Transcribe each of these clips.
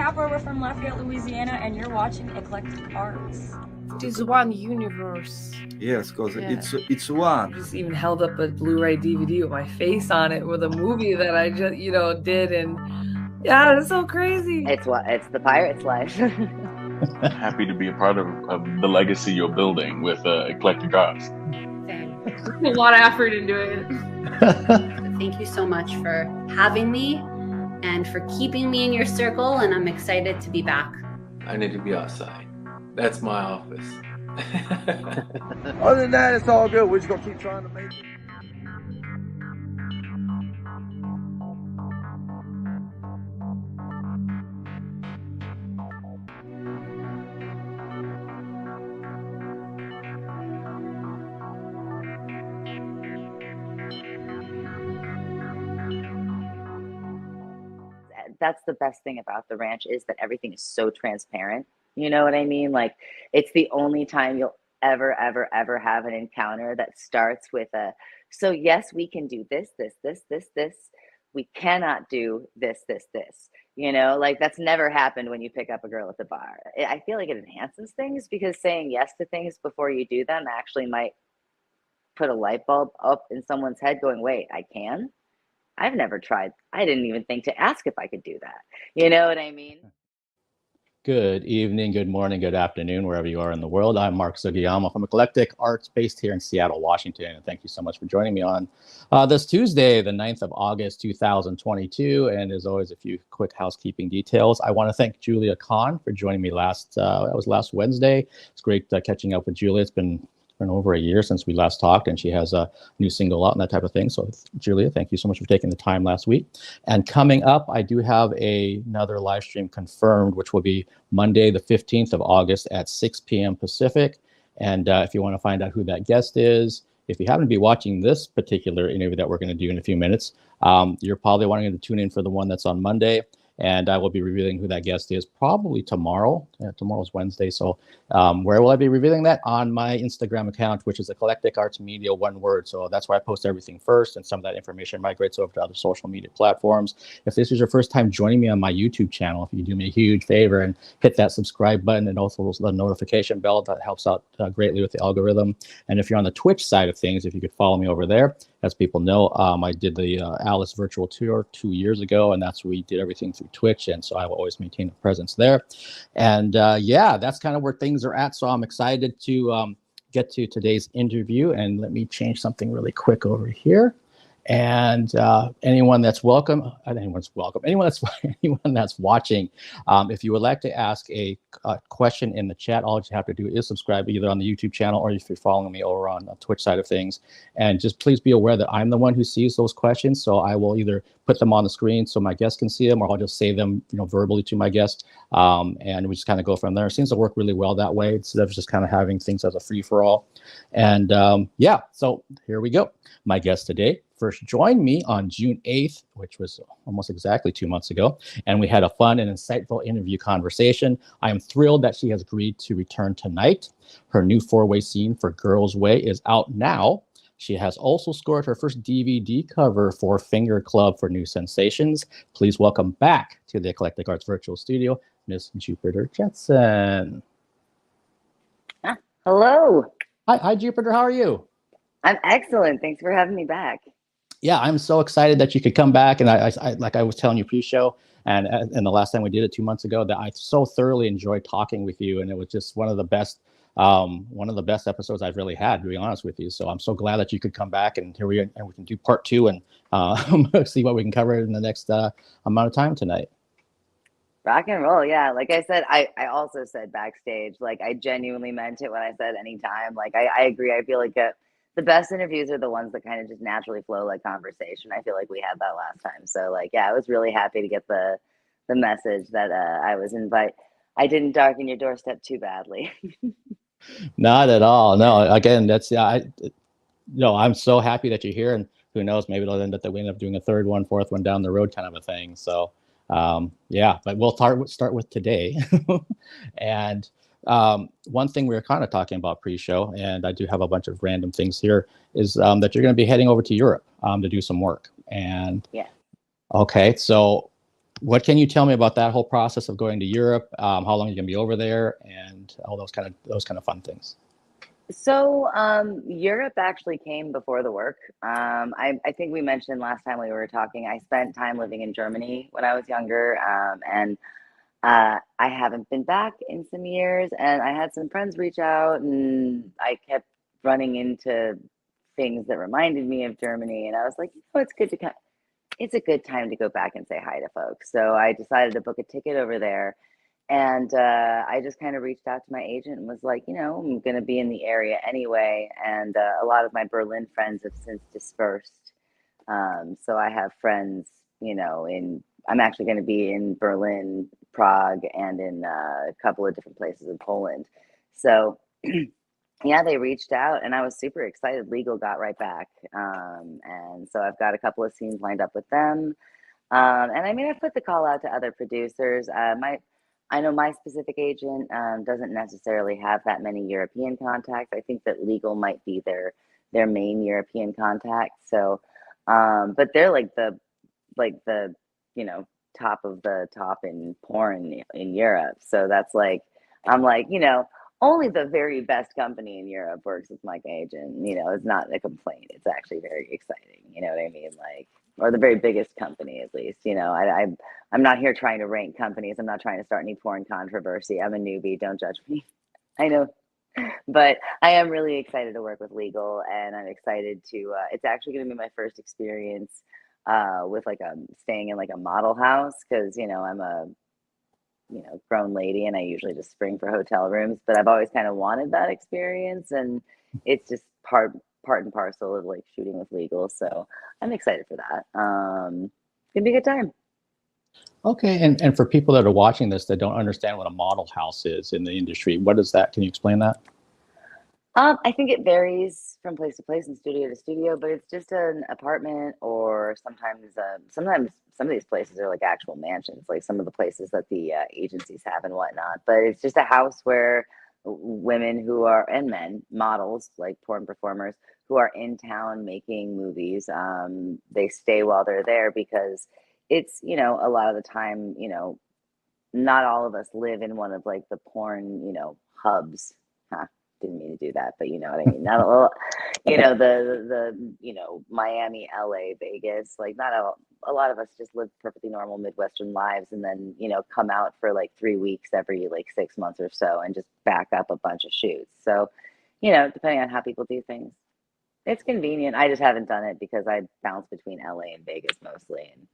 Capper. We're from Lafayette, Louisiana, and you're watching Eclectic Arts. It is one universe. Yes, because it's one. I just even held up a Blu-ray DVD with my face on it with a movie that I just, did, and yeah, it's so crazy. It's the pirate's life. Happy to be a part of the legacy you're building with Eclectic Arts. A lot of effort into it. Thank you so much for having me and for keeping me in your circle, and I'm excited to be back. I need to be outside. That's my office. Other than that, it's all good. We're just going to keep trying to make it. That's the best thing about the ranch, is that everything is so transparent. You know what I mean? Like, it's the only time you'll ever have an encounter that starts with so yes, we can do this. We cannot do this. Like, that's never happened when you pick up a girl at the bar. I feel like it enhances things, because saying yes to things before you do them actually might put a light bulb up in someone's head going, wait, I can? I've never tried. I didn't even think to ask if I could do that. You know what I mean? Good evening, good morning, good afternoon, wherever you are in the world. I'm Mark Sugiyama from Eclectic Arts, based here in Seattle, Washington. And thank you so much for joining me on this Tuesday, the 9th of August, 2022. And as always, a few quick housekeeping details. I want to thank Julia Kahn for joining me last Wednesday. It's great catching up with Julia. It's been over a year since we last talked, and she has a new single out and that type of thing. So Julia, thank you so much for taking the time last week. And coming up, I do have another live stream confirmed, which will be Monday, the 15th of August at 6 p.m. Pacific. And if you want to find out who that guest is, if you happen to be watching this particular interview that we're going to do in a few minutes, you're probably wanting to tune in for the one that's on Monday. And I will be revealing who that guest is probably tomorrow. Tomorrow's Wednesday. So where will I be revealing that? On my Instagram account, which is Eclectic Arts Media, one word. So that's where I post everything first, and some of that information migrates over to other social media platforms. If this is your first time joining me on my YouTube channel, if you do me a huge favor and hit that subscribe button and also the notification bell, that helps out greatly with the algorithm. And if you're on the Twitch side of things, if you could follow me over there. As people know, I did the Alice virtual tour 2 years ago, and that's where we did everything through Twitch, and so I will always maintain a presence there. And yeah, that's kind of where things are at. So I'm excited to get to today's interview, and let me change something really quick over here. And anyone that's welcome, anyone that's watching, if you would like to ask a question in the chat, all you have to do is subscribe either on the YouTube channel, or if you're following me over on the Twitch side of things. And just please be aware that I'm the one who sees those questions, so I will either put them on the screen so my guest can see them, or I'll just say them, verbally to my guest, and we just kind of go from there. It seems to work really well that way, instead of just kind of having things as a free-for-all. And yeah, so here we go. My guest today first joined me on June 8th, which was almost exactly 2 months ago, and we had a fun and insightful interview conversation. I am thrilled that she has agreed to return tonight. Her new 4-way scene for Girls Way is out now. She has also scored her first DVD cover for Finger Club for New Sensations. Please welcome back to the Eclectic Arts Virtual Studio, Miss Jupiter Jetson. Hello. Hi, Jupiter. How are you? I'm excellent. Thanks for having me back. Yeah, I'm so excited that you could come back. And I like I was telling you pre-show, and the last time we did it 2 months ago, that I so thoroughly enjoyed talking with you, and it was just one of the best episodes I've really had, to be honest with you. So I'm so glad that you could come back, and here we are, and we can do part 2 and see what we can cover in the next amount of time tonight. Rock and roll, yeah. Like I said, I also said backstage, like, I genuinely meant it when I said anytime. Like, I agree. I feel like the best interviews are the ones that kind of just naturally flow like conversation. I feel like we had that last time. So, like, yeah, I was really happy to get the message that I was invited. I didn't darken your doorstep too badly. Not at all. No, again, that's I'm so happy that you're here, and who knows, maybe it'll end up that we end up doing a third one, fourth one down the road, kind of a thing. So yeah, but we'll start with today. And one thing we were kind of talking about pre-show, and I do have a bunch of random things here, is that you're going to be heading over to Europe to do some work. And yeah. Okay, so what can you tell me about that whole process of going to Europe? How long are you gonna be over there, and all those kind of fun things? So Europe actually came before the work. I think we mentioned last time we were talking, I spent time living in Germany when I was younger, and I haven't been back in some years, and I had some friends reach out, and I kept running into things that reminded me of Germany, and I was like, it's a good time to go back and say hi to folks. So I decided to book a ticket over there. And I just kind of reached out to my agent and was like, I'm going to be in the area anyway. And a lot of my Berlin friends have since dispersed. So I have friends, I'm actually going to be in Berlin, Prague, and in a couple of different places in Poland. So yeah, they reached out and I was super excited. Legal got right back. And so I've got a couple of scenes lined up with them. And I mean, I put the call out to other producers. I know my specific agent doesn't necessarily have that many European contacts. I think that legal might be their main European contact. So, but they're like the top of the top in porn in Europe. So that's like, I'm like, only the very best company in Europe works with my agent. It's not a complaint. It's actually very exciting. You know what I mean? Like, or the very biggest company, at least. I'm not here trying to rank companies. I'm not trying to start any porn controversy. I'm a newbie. Don't judge me. I know. But I am really excited to work with legal, and I'm excited to, it's actually going to be my first experience with staying in like a model house, because, I'm a, grown lady and I usually just spring for hotel rooms, but I've always kind of wanted that experience, and it's just part and parcel of like shooting with legal. So I'm excited for that. It's gonna be a good time. Okay, and for people that are watching this that don't understand what a model house is in the industry, what is that? Can you explain that? I think it varies from place to place and studio to studio, but it's just an apartment, or sometimes some of these places are like actual mansions, like some of the places that the agencies have and whatnot. But it's just a house where women and men, models, like porn performers, who are in town making movies, they stay while they're there, because it's, a lot of the time, not all of us live in one of like the porn, hubs. Didn't mean to do that, but you know what I mean. Not a, the Miami, LA, Vegas. Like not a lot of us just live perfectly normal Midwestern lives, and then come out for like 3 weeks every like 6 months or so, and just back up a bunch of shoots. So, depending on how people do things, it's convenient. I just haven't done it because I bounce between LA and Vegas mostly, and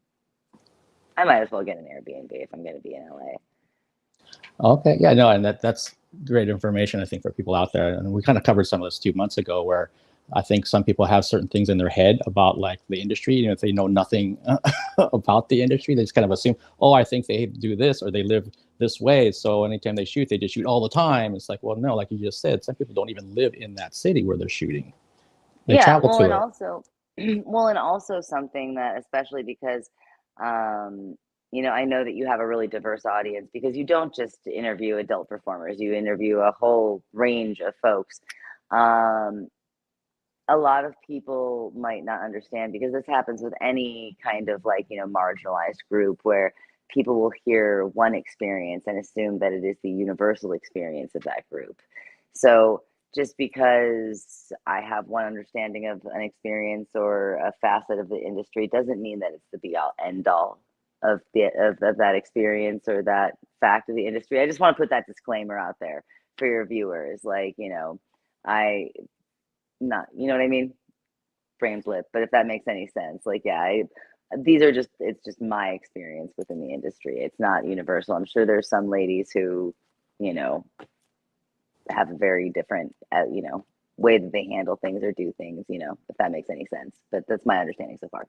I might as well get an Airbnb if I'm going to be in LA. Okay, yeah, no, and that's great information, I think, for people out there. And we kind of covered some of this 2 months ago, where I think some people have certain things in their head about like the industry. If they know nothing about the industry, they just kind of assume, oh, I think they do this or they live this way. So anytime they shoot, they just shoot all the time. It's like, well, no, like you just said, some people don't even live in that city where they're shooting. They travel to it. And also something that, especially because, I know that you have a really diverse audience, because you don't just interview adult performers, you interview a whole range of folks. A lot of people might not understand, because this happens with any kind of like, marginalized group, where people will hear one experience and assume that it is the universal experience of that group. So just because I have one understanding of an experience or a facet of the industry doesn't mean that it's the be all end all of that experience or that fact of the industry. I just want to put that disclaimer out there for your viewers. Like, you know what I mean? Frame flip, but if that makes any sense. Like, yeah, it's just my experience within the industry. It's not universal. I'm sure there's some ladies who, have a very different, way that they handle things or do things, if that makes any sense. But that's my understanding so far.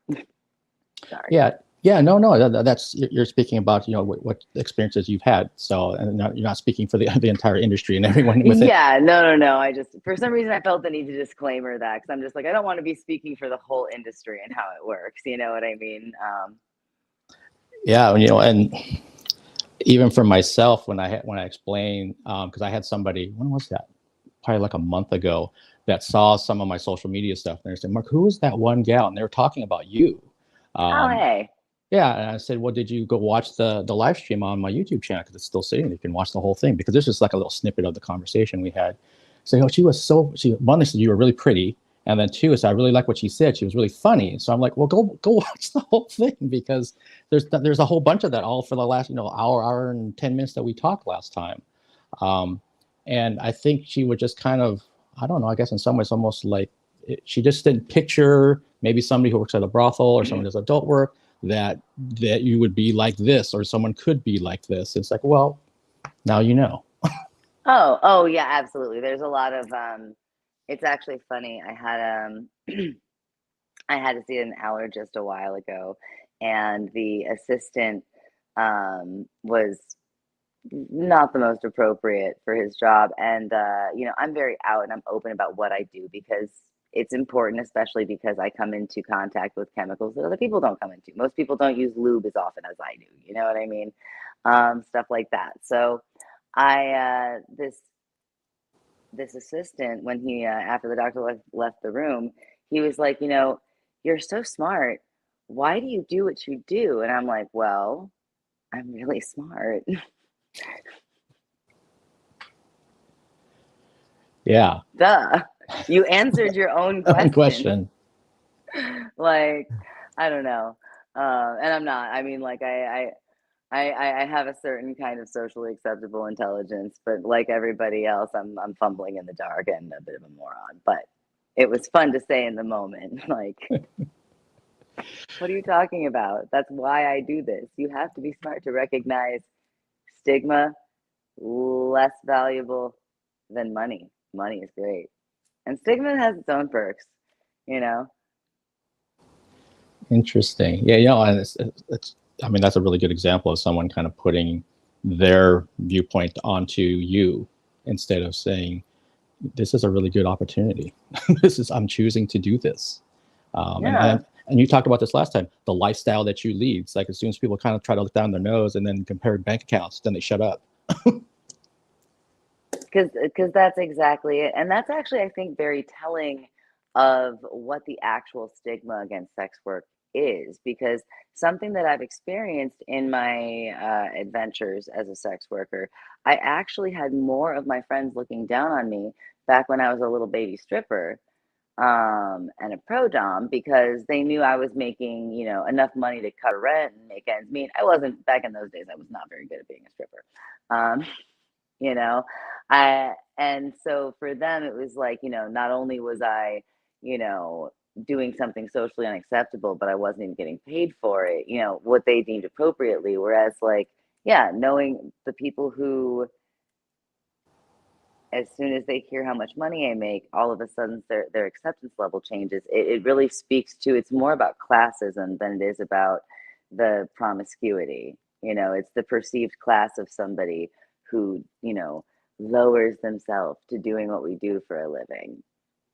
Sorry. Yeah, no, that's, you're speaking about, what experiences you've had. So, and you're not speaking for the entire industry and everyone within. Yeah, no. I just, for some reason, I felt the need to disclaimer that, because I'm just like, I don't want to be speaking for the whole industry and how it works. You know what I mean? Yeah, and even for myself, when I explained, because I had somebody, when was that? Probably like a month ago, that saw some of my social media stuff, and they said, "Mark, who is that one gal?" And they were talking about you. Oh, hey. Yeah, and I said, well, did you go watch the live stream on my YouTube channel? Because it's still sitting there. You can watch the whole thing, because this is like a little snippet of the conversation we had. So, she was one, they said you were really pretty. And then two is I really like what she said. She was really funny. So I'm like, well, go watch the whole thing, because there's a whole bunch of that all for the last, hour and 10 minutes that we talked last time. And I think she would just kind of, I don't know, I guess in some ways almost like she just didn't picture maybe somebody who works at a brothel or someone who does adult work that you would be like this, or someone could be like this. It's like, well, now you know. Oh yeah, absolutely. There's a lot of it's actually funny. I had I had to see an allergist a while ago, and the assistant was not the most appropriate for his job. And I'm very out and I'm open about what I do, because it's important, especially because I come into contact with chemicals that other people don't come into. Most people don't use lube as often as I do. You know what I mean? Stuff like that. So I this assistant, when he after the doctor left the room, he was like, you're so smart. Why do you do what you do? And I'm like, well, I'm really smart. Yeah. Duh. You answered your own question. Like, I don't know. And I'm not. I mean, like, I have a certain kind of socially acceptable intelligence, but like everybody else, I'm fumbling in the dark and a bit of a moron. But it was fun to say in the moment, like, what are you talking about? That's why I do this. You have to be smart to recognize stigma less valuable than money. Money is great, and stigma has its own perks, Interesting. Yeah, and it's I mean, that's a really good example of someone kind of putting their viewpoint onto you, instead of saying, this is a really good opportunity. I'm choosing to do this. Yeah. And you talked about this last time, the lifestyle that you lead. It's like, as soon as people kind of try to look down their nose and then compare bank accounts, then they shut up. Because that's exactly it. And that's actually, I think, very telling of what the actual stigma against sex work is, because something that I've experienced in my adventures as a sex worker, I actually had more of my friends looking down on me back when I was a little baby stripper and a pro dom, because they knew I was making, enough money to cover rent and make ends meet. I wasn't, back in those days, I was not very good at being a stripper. And so for them, it was like, not only was I, doing something socially unacceptable, but I wasn't even getting paid for it, what they deemed appropriately. Whereas, like, yeah, knowing the people who, as soon as they hear how much money I make, all of a sudden their acceptance level changes. It really speaks to, it's more about classism than it is about the promiscuity. It's the perceived class of somebody who, lowers themselves to doing what we do for a living.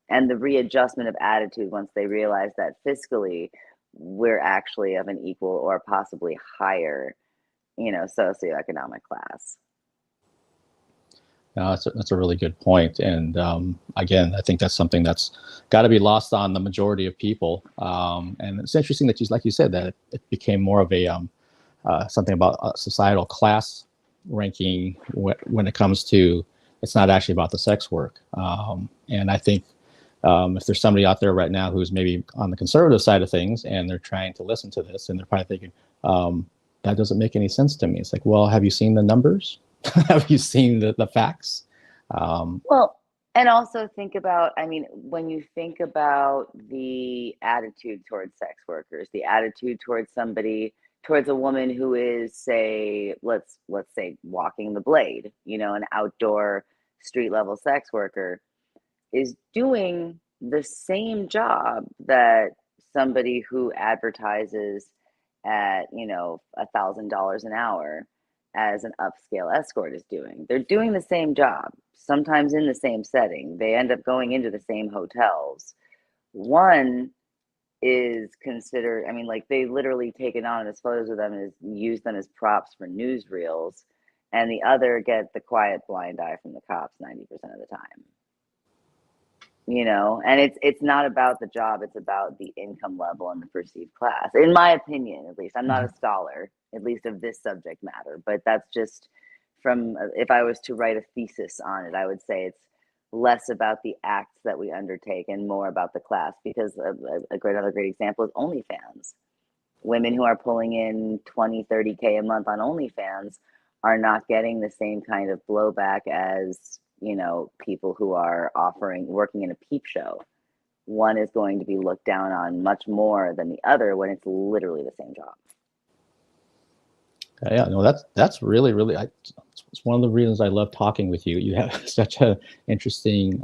And the readjustment of attitude once they realize that fiscally we're actually of an equal or possibly higher, socioeconomic class. No, that's a really good point. And again, I think that's something that's got to be lost on the majority of people. And it's interesting that, like you said, that it became more of a something about societal class ranking when it comes to, it's not actually about the sex work. And I think if there's somebody out there right now who's maybe on the conservative side of things and they're trying to listen to this, and they're probably thinking, that doesn't make any sense to me. It's like, well, have you seen the numbers? Have you seen the facts? Well, and also think about, when you think about the attitude towards sex workers, the attitude towards towards a woman who is, say, let's say, walking the blade, an outdoor street level sex worker, is doing the same job that somebody who advertises at, $1,000 an hour as an upscale escort is doing. They're doing the same job, sometimes in the same setting. They end up going into the same hotels. One is considered, like, they literally take anonymous photos of them and use them as props for newsreels, and the other get the quiet blind eye from the cops 90% of the time. and it's not about the job, it's about the income level and the perceived class, in my opinion. At least I'm not a scholar, at least of this subject matter, but that's just from, if I was to write a thesis on it, I would say it's less about the acts that we undertake and more about the class, because another great example is OnlyFans. Women who are pulling in 20-30K a month on OnlyFans are not getting the same kind of blowback as people who are working in a peep show. One is going to be looked down on much more than the other when it's literally the same job. Yeah, no, that's really, really, it's one of the reasons I love talking with you. You have such an interesting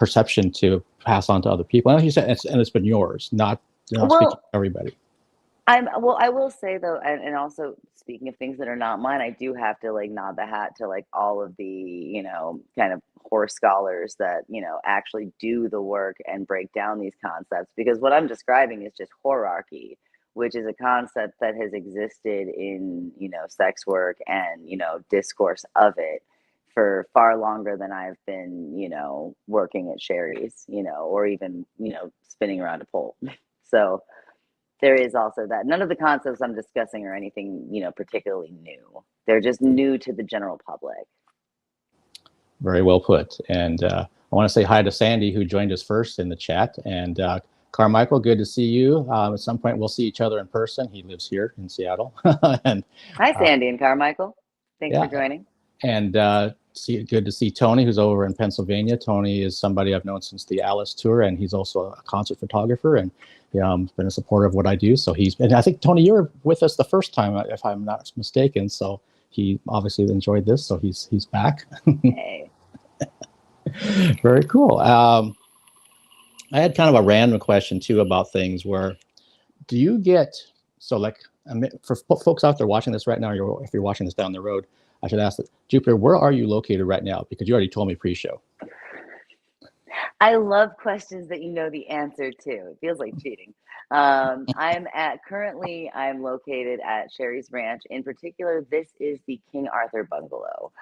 perception to pass on to other people. And as you said, it's been yours, not speaking to everybody. I will say though, and also speaking of things that are not mine, I do have to nod the hat to all of the kind of horror scholars that actually do the work and break down these concepts, because what I'm describing is just horarchy, which is a concept that has existed in sex work and discourse of it for far longer than I've been working at Sherry's, or even spinning around a pole. So there is also that. None of the concepts I'm discussing are anything, particularly new. They're just new to the general public. Very well put. And I want to say hi to Sandy, who joined us first in the chat. And Carmichael, good to see you. At some point, we'll see each other in person. He lives here in Seattle. And hi, Sandy and Carmichael. Thanks for joining. And good to see Tony, who's over in Pennsylvania. Tony is somebody I've known since the Alice tour, and he's also a concert photographer, and been a supporter of what I do. So and I think, Tony, you were with us the first time, if I'm not mistaken. So he obviously enjoyed this, so he's back. Hey. Very cool. I had kind of a random question too about things where, do you get, for folks out there watching this right now, if you're watching this down the road, I should ask that, Jupiter, where are you located right now? Because you already told me pre-show. I love questions that you know the answer to. It feels like cheating. Currently I'm located at Sherry's Ranch. In particular, this is the King Arthur Bungalow,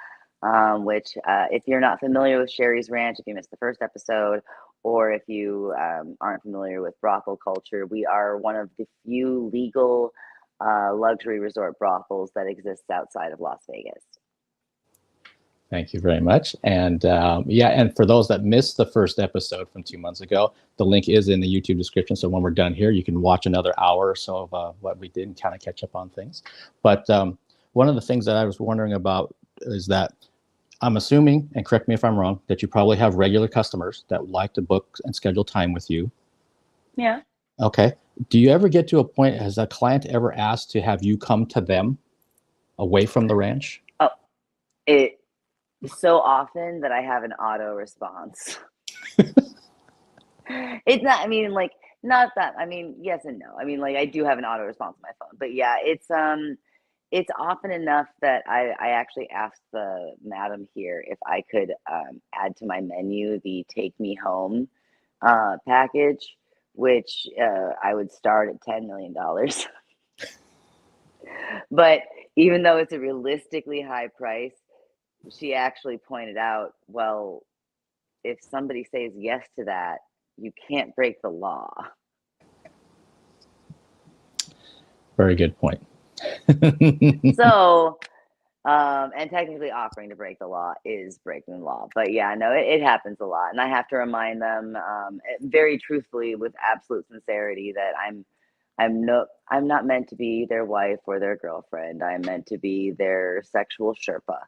which if you're not familiar with Sherry's Ranch, if you missed the first episode, or if you aren't familiar with brothel culture, we are one of the few legal luxury resort brothels that exists outside of Las Vegas. Thank you very much. And and for those that missed the first episode from 2 months ago, the link is in the YouTube description. So when we're done here, you can watch another hour or so of what we did and kind of catch up on things. But one of the things that I was wondering about is that I'm assuming, and correct me if I'm wrong, that you probably have regular customers that like to book and schedule time with you. Yeah. Okay. Do you ever get to a point, has a client ever asked to have you come to them away from the ranch? Oh, it so often that I have an auto response. It's not, not that, yes and no. I do have an auto response on my phone, but yeah, it's often enough that I actually asked the madam here if I could add to my menu the Take Me Home package, which I would start at $10 million. But even though it's a realistically high price, she actually pointed out, well, if somebody says yes to that, you can't break the law. Very good point. So, and technically offering to break the law is breaking the law. But yeah, no, it happens a lot. And I have to remind them very truthfully, with absolute sincerity, that I'm not meant to be their wife or their girlfriend. I'm meant to be their sexual Sherpa,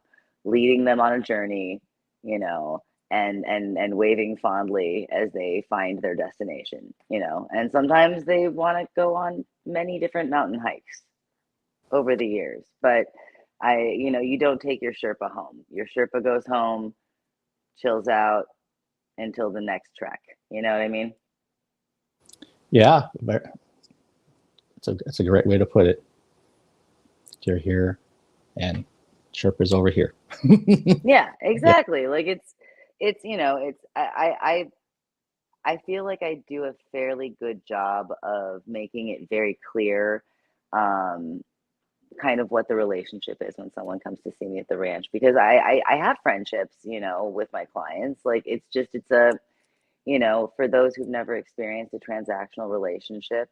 leading them on a journey, and waving fondly as they find their destination, and sometimes they want to go on many different mountain hikes over the years, but you don't take your Sherpa home. Your Sherpa goes home, chills out until the next trek. You know what I mean? Yeah, it's a great way to put it. You're here and Sherpa's over here. Yeah, exactly. Yeah. I feel like I do a fairly good job of making it very clear, kind of what the relationship is when someone comes to see me at the ranch, because I have friendships, you know, with my clients. Like, it's a, you know, for those who've never experienced a transactional relationship,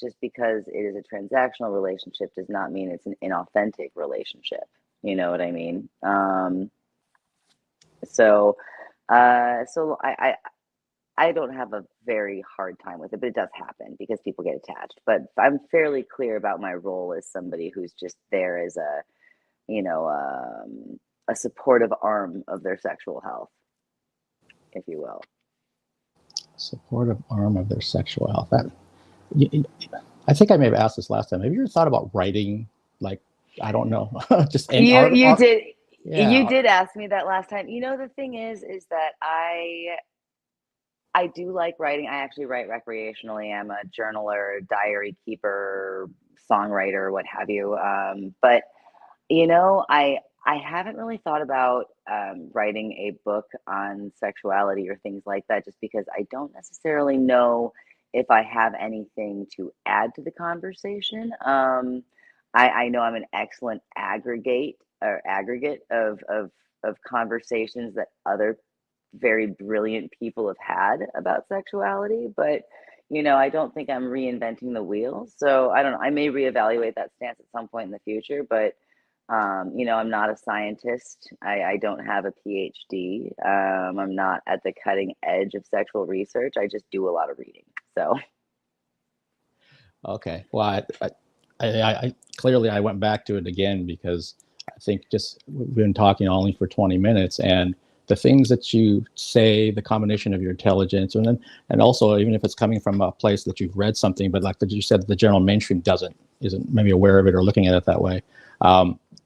just because it is a transactional relationship does not mean it's an inauthentic relationship. You know what I mean? So I don't have a very hard time with it, but it does happen because people get attached. But I'm fairly clear about my role as somebody who's just there as a, you know, a supportive arm of their sexual health, if you will. Supportive arm of their sexual health. I think I may have asked this last time. Have you ever thought about writing, like, I don't know, just any art? You did. Yeah. You did ask me that last time. You know, the thing is that I do like writing. I actually write recreationally. I'm a journaler, diary keeper, songwriter, what have you. But you know, I haven't really thought about writing a book on sexuality or things like that, just because I don't necessarily know if I have anything to add to the conversation. I know I'm an excellent aggregate of conversations that other very brilliant people have had about sexuality, but you know, I don't think I'm reinventing the wheel. So I don't know. I may reevaluate that stance at some point in the future, but you know, I'm not a scientist. I don't have a PhD. I'm not at the cutting edge of sexual research. I just do a lot of reading. So. Okay. Well, I clearly I went back to it again because I think just we've been talking only for 20 minutes, and the things that you say, the combination of your intelligence, and also even if it's coming from a place that you've read something, but like you said, the general mainstream isn't maybe aware of it or looking at it that way.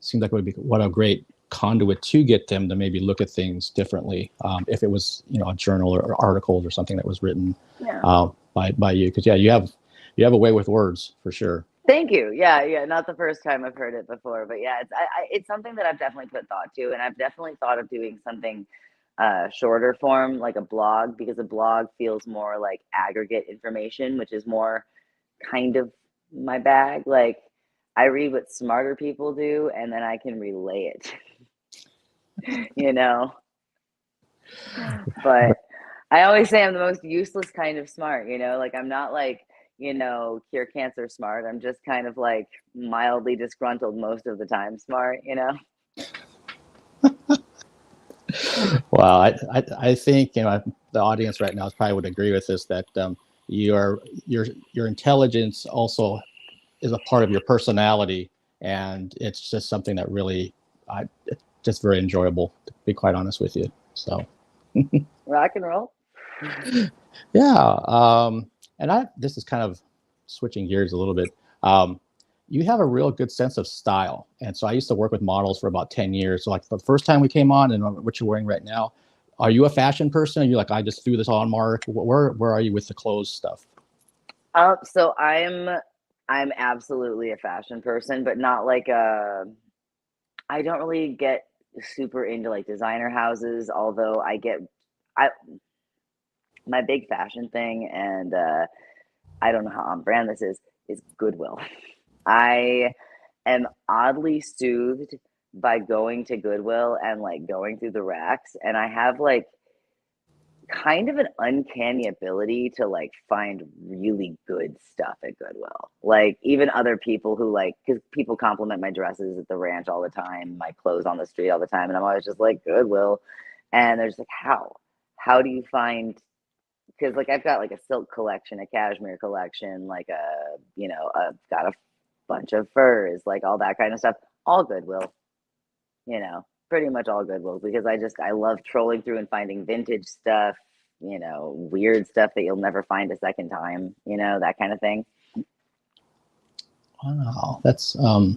Seems like it would be what a great conduit to get them to maybe look at things differently. If it was, you know, a journal or articles or something that was written by you, because you have a way with words for sure. Thank you. Yeah. Not the first time I've heard it before, but yeah, it's something that I've definitely put thought to, and I've definitely thought of doing something shorter form, like a blog, because a blog feels more like aggregate information, which is more kind of my bag. Like, I read what smarter people do, and then I can relay it, you know. But I always say I'm the most useless kind of smart, you know. Like, I'm not like, you know, cure cancer smart. I'm just kind of like mildly disgruntled most of the time smart, you know? Well, I think, you know, the audience right now probably would agree with this, that your intelligence also is a part of your personality, and it's just something that really, it's just very enjoyable, to be quite honest with you. So. Rock and roll. Yeah. And this is kind of switching gears a little bit. You have a real good sense of style. And so I used to work with models for about 10 years. So like the first time we came on and what you're wearing right now, are you a fashion person? Are you like, I just threw this on, Mark? Where are you with the clothes stuff? So I'm absolutely a fashion person, but not like I don't really get super into like designer houses, although my big fashion thing, and I don't know how on brand this is Goodwill. I am oddly soothed by going to Goodwill and like going through the racks, and I have like kind of an uncanny ability to like find really good stuff at Goodwill. Like, even other people who like, because people compliment my dresses at the ranch all the time, my clothes on the street all the time, and I'm always just like, Goodwill. And they're just like, how do you find, because like I've got like a silk collection, a cashmere collection, like I've got a bunch of furs, like all that kind of stuff, all Goodwill, you know, pretty much all Goodwill, because I love trolling through and finding vintage stuff, you know, weird stuff that you'll never find a second time, you know, that kind of thing. Wow, that's well,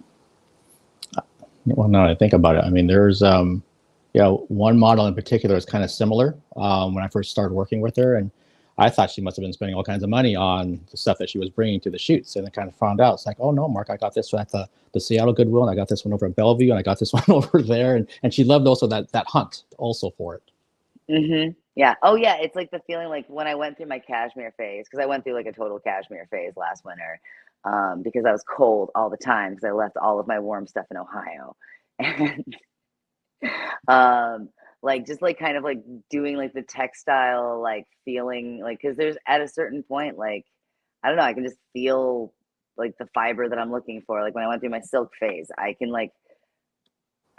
now that I think about it, I mean, there's one model in particular is kind of similar. When I first started working with her, and I thought she must have been spending all kinds of money on the stuff that she was bringing to the shoots, and I kind of found out it's like, oh no, Mark, I got this one at the Seattle Goodwill, and I got this one over at Bellevue, and I got this one over there, and she loved also that hunt also for it. Yeah. Oh, yeah. It's like the feeling like when I went through my cashmere phase, because I went through like a total cashmere phase last winter, because I was cold all the time because I left all of my warm stuff in Ohio. And um, like just like kind of like doing like the textile, like feeling like, because there's at a certain point, like, I don't know, I can just feel like the fiber that I'm looking for. Like when I went through my silk phase, I can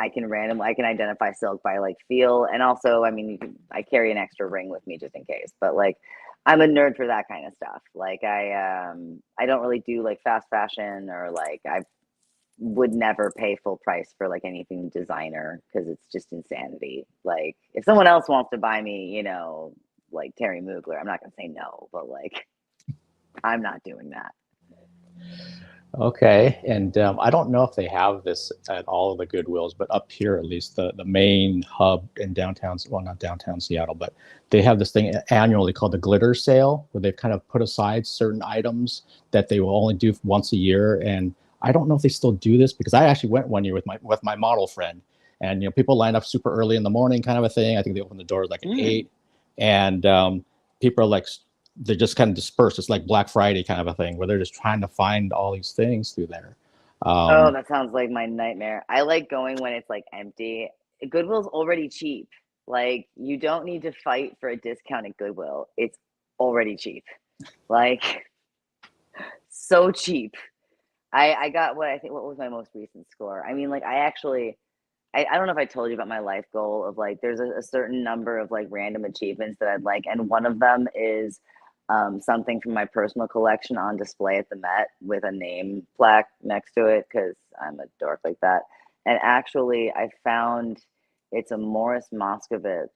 identify silk by like feel, and also, I mean, I carry an extra ring with me just in case. But like, I'm a nerd for that kind of stuff. Like I don't really do like fast fashion, or like I would never pay full price for like anything designer because it's just insanity. Like if someone else wants to buy me, like Terry Mugler, I'm not gonna say no, but like I'm not doing that. Okay, and I don't know if they have this at all of the Goodwills, but up here at least, the main hub in downtown, well, not downtown Seattle, but they have this thing annually called the Glitter Sale, where they've kind of put aside certain items that they will only do once a year. And I don't know if they still do this, because I actually went one year with my model friend, and people line up super early in the morning, kind of a thing. I think they open the doors like at 8, and people are like, they're just kind of dispersed. It's like Black Friday kind of a thing, where they're just trying to find all these things through there. Oh, that sounds like my nightmare. I like going when it's like empty. Goodwill's already cheap. Like you don't need to fight for a discount at Goodwill. It's already cheap. Like so cheap. I got what was my most recent score? I mean, like I don't know if I told you about my life goal of like there's a certain number of like random achievements that I'd like, and one of them is something from my personal collection on display at the Met with a name plaque next to it because I'm a dork like that. And actually, I found it's a Morris Moscovitz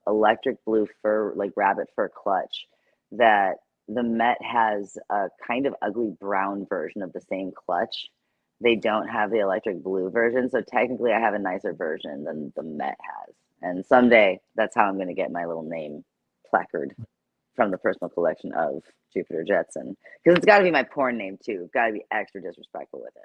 electric blue fur, like rabbit fur clutch that the Met has a kind of ugly brown version of the same clutch. They don't have the electric blue version, so technically I have a nicer version than the Met has. And someday that's how I'm going to get my little name placard from the personal collection of Jupiter Jetson, because it's got to be my porn name too. Got to be extra disrespectful with it.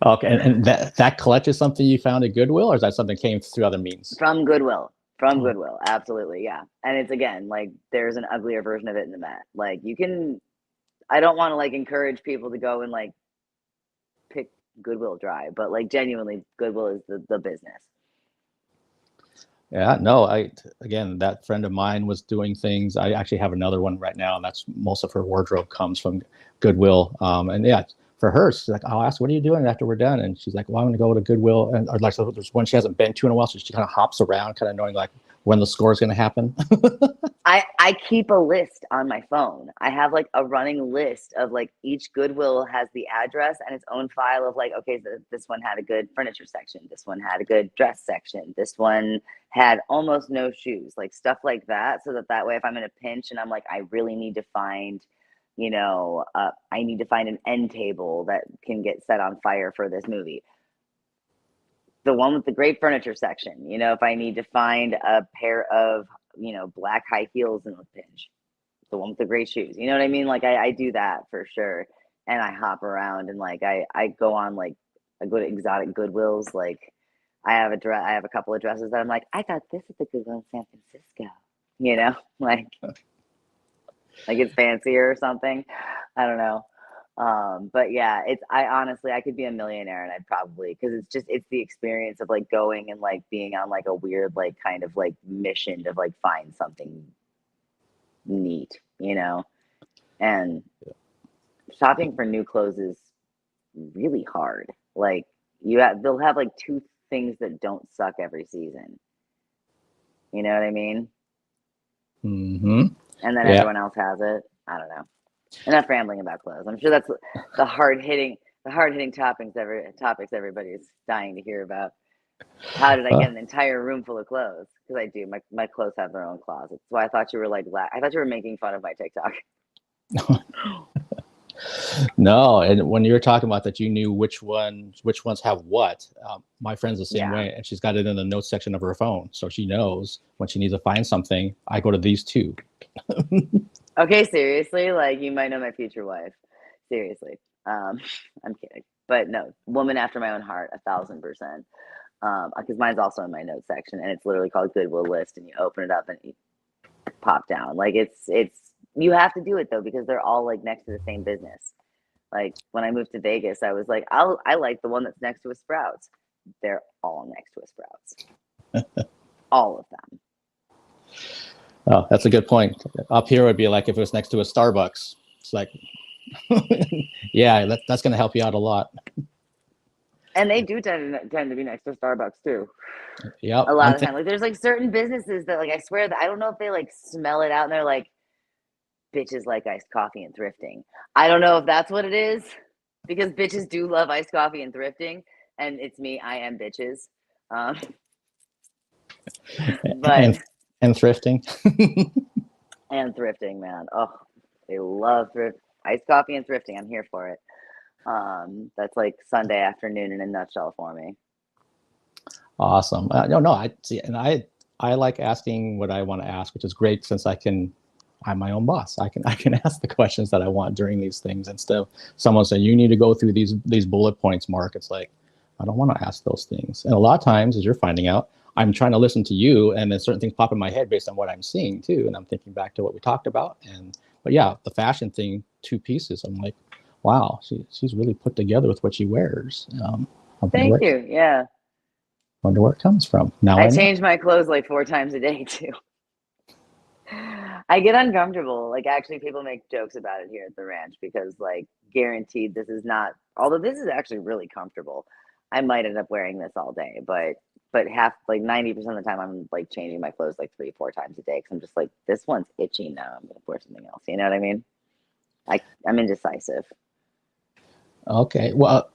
Okay, and that clutch is something you found at Goodwill, or is that something that came through other means? From Goodwill. From Goodwill, absolutely, yeah. And it's again like there's an uglier version of it in the Met. Like you can, I don't want to like encourage people to go and like pick Goodwill dry, but like genuinely, Goodwill is the business. Yeah, no, again, that friend of mine was doing things. I actually have another one right now, and that's most of her wardrobe comes from Goodwill. And yeah, for her, she's like, I'll ask, what are you doing after we're done? And she's like, well, I'm going to go to Goodwill. And or like, so there's one she hasn't been to in a while, so she kind of hops around, kind of knowing like when the score is going to happen. I keep a list on my phone. I have like a running list of like each Goodwill has the address and its own file of like, okay, so this one had a good furniture section. This one had a good dress section. This one had almost no shoes, like stuff like that. So that way, if I'm in a pinch and I'm like, I really need to find, I need to find an end table that can get set on fire for this movie. The one with the great furniture section, if I need to find a pair of, black high heels in the pinch, the one with the great shoes, you know what I mean? Like I do that for sure. And I hop around and like, I go on, like I go to exotic Goodwills. Like I have a couple of dresses that I'm like, I got this at the Goodwill in San Francisco, like it's fancier or something. I don't know. But yeah, I honestly, I could be a millionaire and I'd probably, because it's the experience of like going and like being on like a weird, like kind of like mission to like find something neat, and shopping for new clothes is really hard. Like they'll have like 2 things that don't suck every season. You know what I mean? Mm-hmm. And then everyone else has it. I don't know. Enough rambling about clothes. I'm sure that's the hard hitting topics everybody's dying to hear about. How did I get an entire room full of clothes? Because I do. My clothes have their own closets. So I thought you were like, I thought you were making fun of my TikTok. No, and when you were talking about that, you knew which ones have what. My friend's the same way, and she's got it in the notes section of her phone, so she knows when she needs to find something. I go to these 2. Okay, seriously, like you might know my future wife. Seriously, I'm kidding. But no, woman after my own heart, 1,000%. Because mine's also in my notes section, and it's literally called Goodwill List, and you open it up and you pop down. Like it's you have to do it though, because they're all like next to the same business. Like when I moved to Vegas, I was like, I like the one that's next to a Sprouts. They're all next to a Sprouts. All of them. Oh, that's a good point. Up here would be like if it was next to a Starbucks. It's like, yeah, that's going to help you out a lot. And they do tend to be next to Starbucks too. Yep. A lot of time. Like there's like certain businesses that like I swear that I don't know if they like smell it out and they're like, bitches like iced coffee and thrifting. I don't know if that's what it is, because bitches do love iced coffee and thrifting, and it's me. I am bitches. But and thrifting. and thrifting, man. Oh, they love iced coffee and thrifting. I'm here for it. That's like Sunday afternoon in a nutshell for me. Awesome. No, I see, and I like asking what I want to ask, which is great since I'm my own boss. I can ask the questions that I want during these things instead of someone saying you need to go through these bullet points, Mark. It's like I don't want to ask those things. And a lot of times, as you're finding out, I'm trying to listen to you, and then certain things pop in my head based on what I'm seeing too, and I'm thinking back to what we talked about. But yeah, the fashion thing, 2 pieces. I'm like, wow, she's really put together with what she wears. Thank you. Yeah. Wonder where it comes from. Now I change my clothes like 4 times a day too. I get uncomfortable. Like actually people make jokes about it here at the ranch because like guaranteed this is not, although this is actually really comfortable. I might end up wearing this all day, but half, like 90% of the time I'm like changing my clothes like 3-4 times a day. Cause I'm just like, this one's itchy now. I'm going to wear something else. You know what I mean? I'm indecisive. Okay. Well,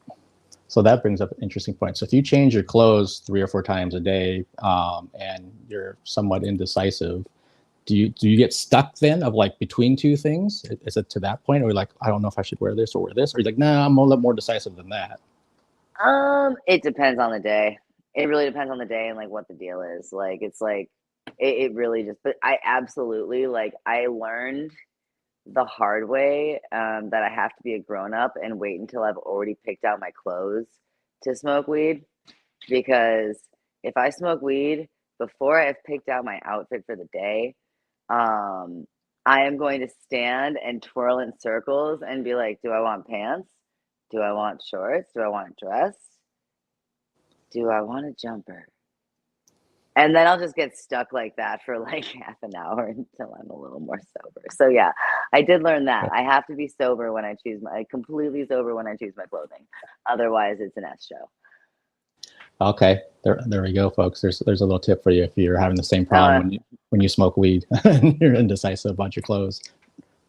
so that brings up an interesting point. So if you change your clothes 3 or 4 times a day, and you're somewhat indecisive, do you get stuck then of like between 2 things? Is it to that point, or like I don't know if I should wear this or wear this, or you're like, nah, I'm a little more decisive than that? It depends on the day. It really depends on the day and like what the deal is. Like it's like it really just. But I absolutely like I learned the hard way that I have to be a grown up and wait until I've already picked out my clothes to smoke weed, because if I smoke weed before I've picked out my outfit for the day, I am going to stand and twirl in circles and be like, do I want pants? Do I want shorts? Do I want a dress? Do I want a jumper? And then I'll just get stuck like that for like half an hour until I'm a little more sober. So yeah, I did learn that. I have to be sober when I choose completely sober when I choose my clothing. Otherwise it's an S show. Okay, there we go, folks. There's a little tip for you if you're having the same problem when you smoke weed and you're indecisive about your clothes.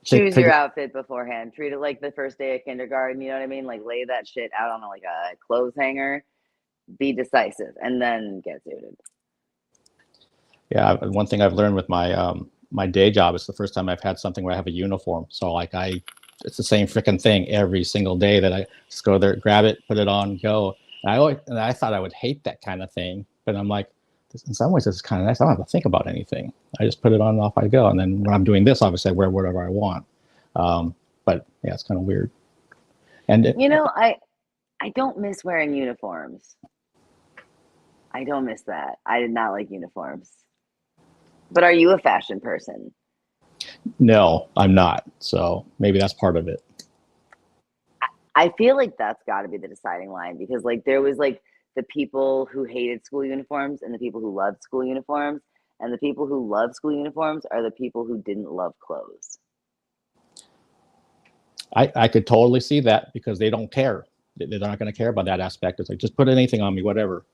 Choose your outfit beforehand. Treat it like the first day of kindergarten. You know what I mean? Like lay that shit out on like a clothes hanger. Be decisive, and then get suited. Yeah, one thing I've learned with my my day job is the first time I've had something where I have a uniform. So like it's the same freaking thing every single day that I just go there, grab it, put it on, go. And I thought I would hate that kind of thing, but I'm like, in some ways this is kind of nice. I don't have to think about anything. I just put it on and off I go. And then when I'm doing this, obviously I wear whatever I want. But yeah, it's kind of weird. And I don't miss wearing uniforms. I don't miss that. I did not like uniforms. But are you a fashion person? No, I'm not. So maybe that's part of it. I feel like that's got to be the deciding line, because like there was like the people who hated school uniforms and the people who loved school uniforms, and the people who love school uniforms are the people who didn't love clothes. I could totally see that, because they don't care. They're not going to care about that aspect. It's like, just put anything on me, whatever.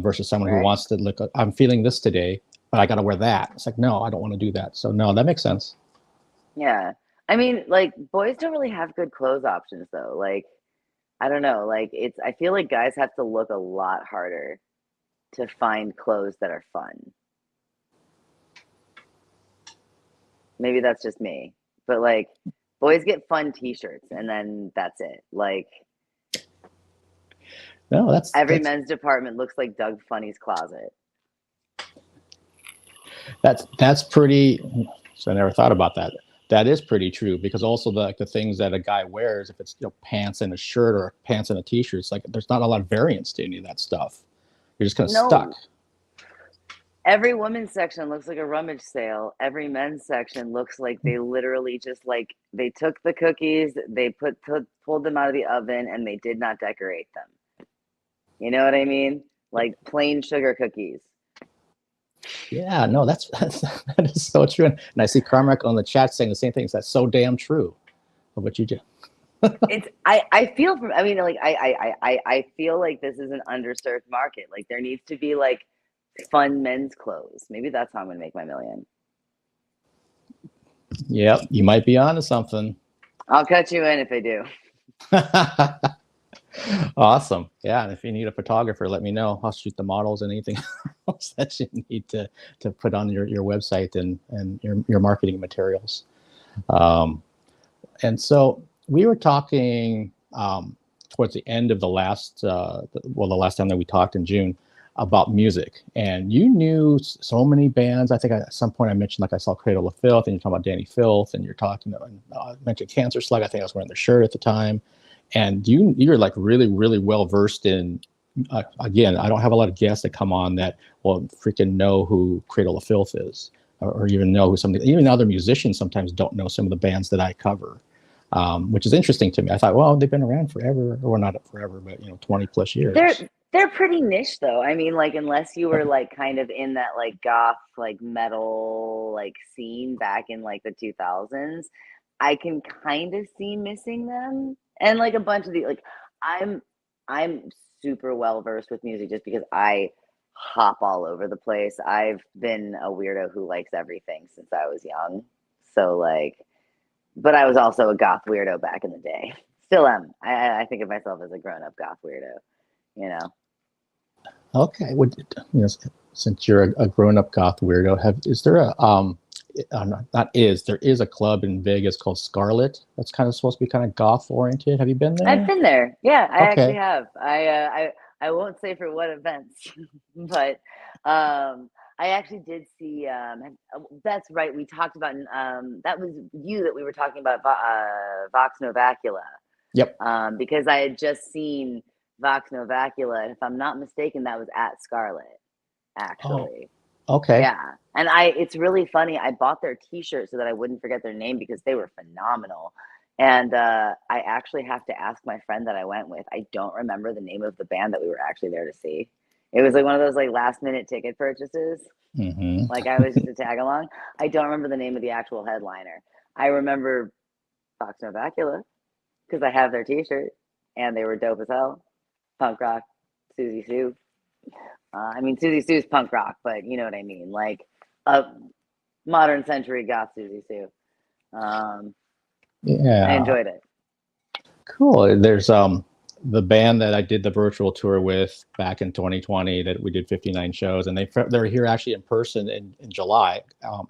Versus someone who wants to look, I'm feeling this today, but I got to wear that. It's like, no, I don't want to do that. So no, that makes sense. Yeah. I mean, like boys don't really have good clothes options though. Like, I don't know, like I feel like guys have to look a lot harder to find clothes that are fun. Maybe that's just me, but like boys get fun t-shirts and then that's it. Like, no, that's men's department looks like Doug Funny's closet. That's pretty. So I never thought about that. That is pretty true, because also the things that a guy wears, if it's pants and a shirt or pants and a t-shirt, it's like there's not a lot of variance to any of that stuff. You're just kind of stuck. Every women's section looks like a rummage sale. Every men's section looks like they literally just like they took the cookies, they pulled them out of the oven, and they did not decorate them. You know what I mean? Like plain sugar cookies. Yeah, no, that is so true. And I see Carmack on the chat saying the same things. That's so damn true of what you do. I feel I feel like this is an underserved market. Like there needs to be like fun men's clothes. Maybe that's how I'm gonna make my million. Yep, you might be onto something. I'll cut you in if I do. Awesome. Yeah, and if you need a photographer, let me know. I'll shoot the models and anything else that you need to put on your website and your marketing materials. And so we were talking towards the end of the last last time that we talked in June about music, and you knew so many bands. I think at some point I mentioned, like, I saw Cradle of Filth, and you're talking about Danny Filth, and you're talking mentioned Cancer Slug. I think I was wearing their shirt at the time. And you're like really, really well versed in, again, I don't have a lot of guests that come on that will freaking know who Cradle of Filth is, or even know who even other musicians sometimes don't know some of the bands that I cover, which is interesting to me. I thought, well, they've been around forever, or not forever, but 20 plus years. They're pretty niche though. I mean, like, unless you were like kind of in that like goth, like metal, like scene back in like the 2000s, I can kind of see missing them. And like a bunch of the like, I'm super well versed with music just because I hop all over the place. I've been a weirdo who likes everything since I was young. So like, but I was also a goth weirdo back in the day. Still am. I think of myself as a grown up goth weirdo. Okay. Since you're a grown up goth weirdo, is there a there is a club in Vegas called Scarlet that's kind of supposed to be kind of goth oriented. Have you been there? I've been there. Yeah, I actually have. I won't say for what events, but I actually did see. That's right. We talked about. That was you that we were talking about. Vox Novacula. Yep. Because I had just seen Vox Novacula, and if I'm not mistaken, that was at Scarlet, actually. Oh, okay. Yeah. And it's really funny. I bought their t-shirt so that I wouldn't forget their name because they were phenomenal. And I actually have to ask my friend that I went with. I don't remember the name of the band that we were actually there to see. It was like one of those like last minute ticket purchases. Mm-hmm. Like I was just to tag along. I don't remember the name of the actual headliner. I remember Vox Novacula because I have their t-shirt and they were dope as hell. Punk rock, Susie Sue. I mean, Susie Sue's punk rock, but you know what I mean, like a modern century goth Susie Sue. Yeah, I enjoyed it. Cool. There's the band that I did the virtual tour with back in 2020 that we did 59 shows, and they're here actually in person in July.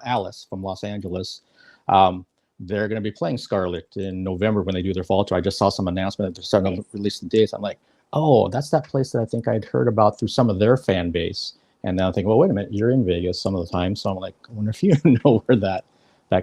Alice from Los Angeles. They're going to be playing Scarlet in November when they do their fall tour. I just saw some announcement that they're starting to release the dates. I'm like, oh, that's that place that I think I'd heard about through some of their fan base. And then I think, well, wait a minute, you're in Vegas some of the time. So I'm like, I wonder if you know where that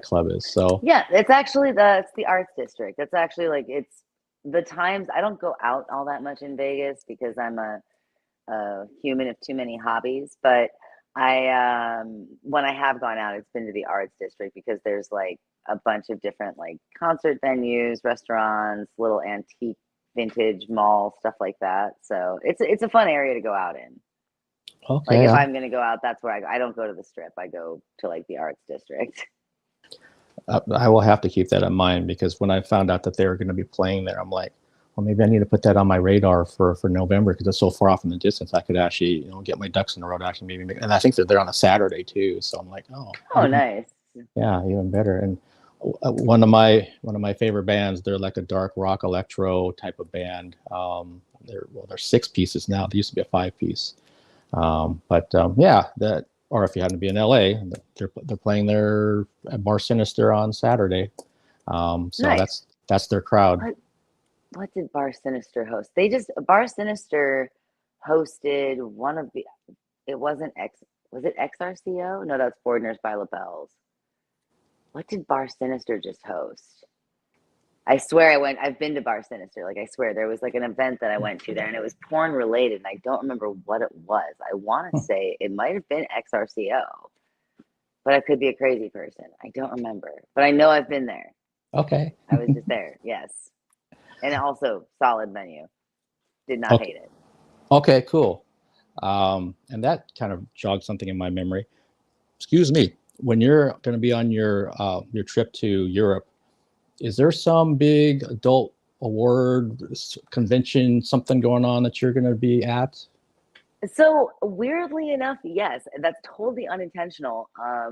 club is. So yeah, it's actually the Arts District. It's actually like, it's the times I don't go out all that much in Vegas because I'm a human of too many hobbies. But I when I have gone out, it's been to the Arts District because there's like a bunch of different like concert venues, restaurants, little antique vintage mall, stuff like that. So it's a fun area to go out in. Okay. Like if I'm gonna go out, that's where I don't go to the Strip. I go to like the Arts District. I will have to keep that in mind because when I found out that they were going to be playing there, I'm like, well, maybe I need to put that on my radar for November because it's so far off in the distance. I could actually, get my ducks in a row to actually and I think they're there on a Saturday too. So I'm like, nice. Yeah, even better. And one of my favorite bands, they're like a dark rock electro type of band. They're 6 pieces now. They used to be a 5-piece. Or if you happen to be in LA, they're playing their at Bar Sinister on Saturday. So nice. that's their crowd. What did Bar Sinister host? Bar Sinister hosted one of the. It wasn't was it XRCO? No, that's Foreigners by Lapels. what did Bar Sinister just host? I swear I've been to Bar Sinister. Like, I swear there was like an event that I went to there and it was porn related and I don't remember what it was. I want to say it might have been XRCO, but I could be a crazy person. I don't remember, but I know I've been there. Okay. I was just there. Yes. And also solid menu. Did not hate it. Okay, cool. And that kind of jogged something in my memory. Excuse me. When you're going to be on your trip to Europe, is there some big adult award convention, something going on that you're going to be at? So weirdly enough, yes, that's totally unintentional.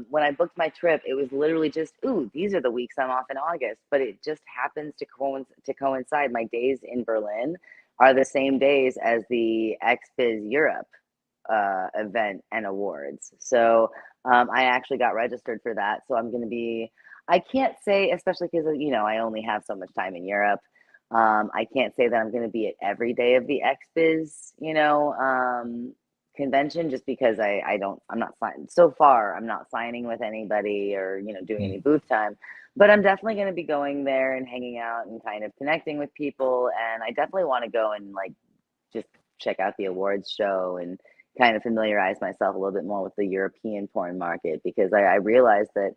When I booked my trip, it was literally just, ooh, these are the weeks I'm off in August, but it just happens to coincide. My days in Berlin are the same days as the XBiz Europe event and awards. So I actually got registered for that. So I'm going to be, I can't say, especially because, you know, I only have so much time in Europe. I can't say that I'm going to be at every day of the XBiz, you know, convention, just because I'm not signing so far. I'm not signing with anybody or, you know, doing any booth time, but I'm definitely going to be going there and hanging out and kind of connecting with people. And I definitely want to go and like just check out the awards show and kind of familiarize myself a little bit more with the European porn market, because I realized that,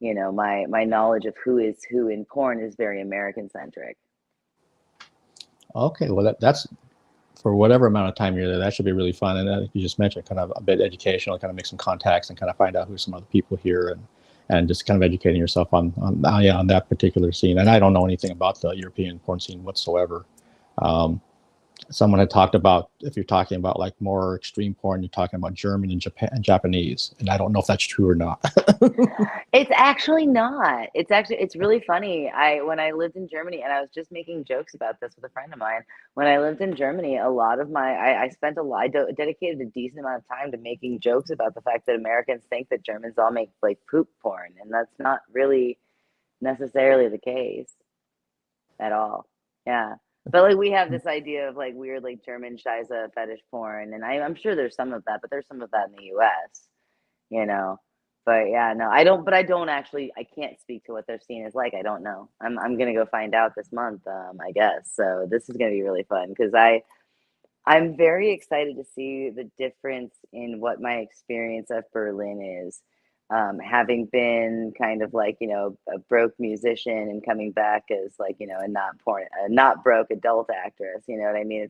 you know, my knowledge of who is who in porn is very American centric. Okay, well, that's for whatever amount of time you're there, that should be really fun. And like you just mentioned, kind of a bit educational, kind of make some contacts and kind of find out who some other people here, and just kind of educating yourself on that particular scene. And I don't know anything about the European porn scene whatsoever. Someone had talked about, if you're talking about like more extreme porn, you're talking about German and Japanese, and I don't know if that's true or not. It's actually not. It's really funny. When I lived in Germany, and I was just making jokes about this with a friend of mine. When I lived in Germany, a lot of I spent dedicated a decent amount of time to making jokes about the fact that Americans think that Germans all make like poop porn, and that's not really necessarily the case at all. Yeah. But like we have this idea of like weird like German Shiza fetish porn, and I'm sure there's some of that, but there's some of that in the US, you know. But yeah, no, I don't actually, I can't speak to what their scene is like. I don't know. I'm gonna go find out this month, I guess. So this is gonna be really fun because I'm very excited to see the difference in what my experience of Berlin is. Having been kind of like, you know, a broke musician and coming back as like, you know, a not broke adult actress, you know what I mean?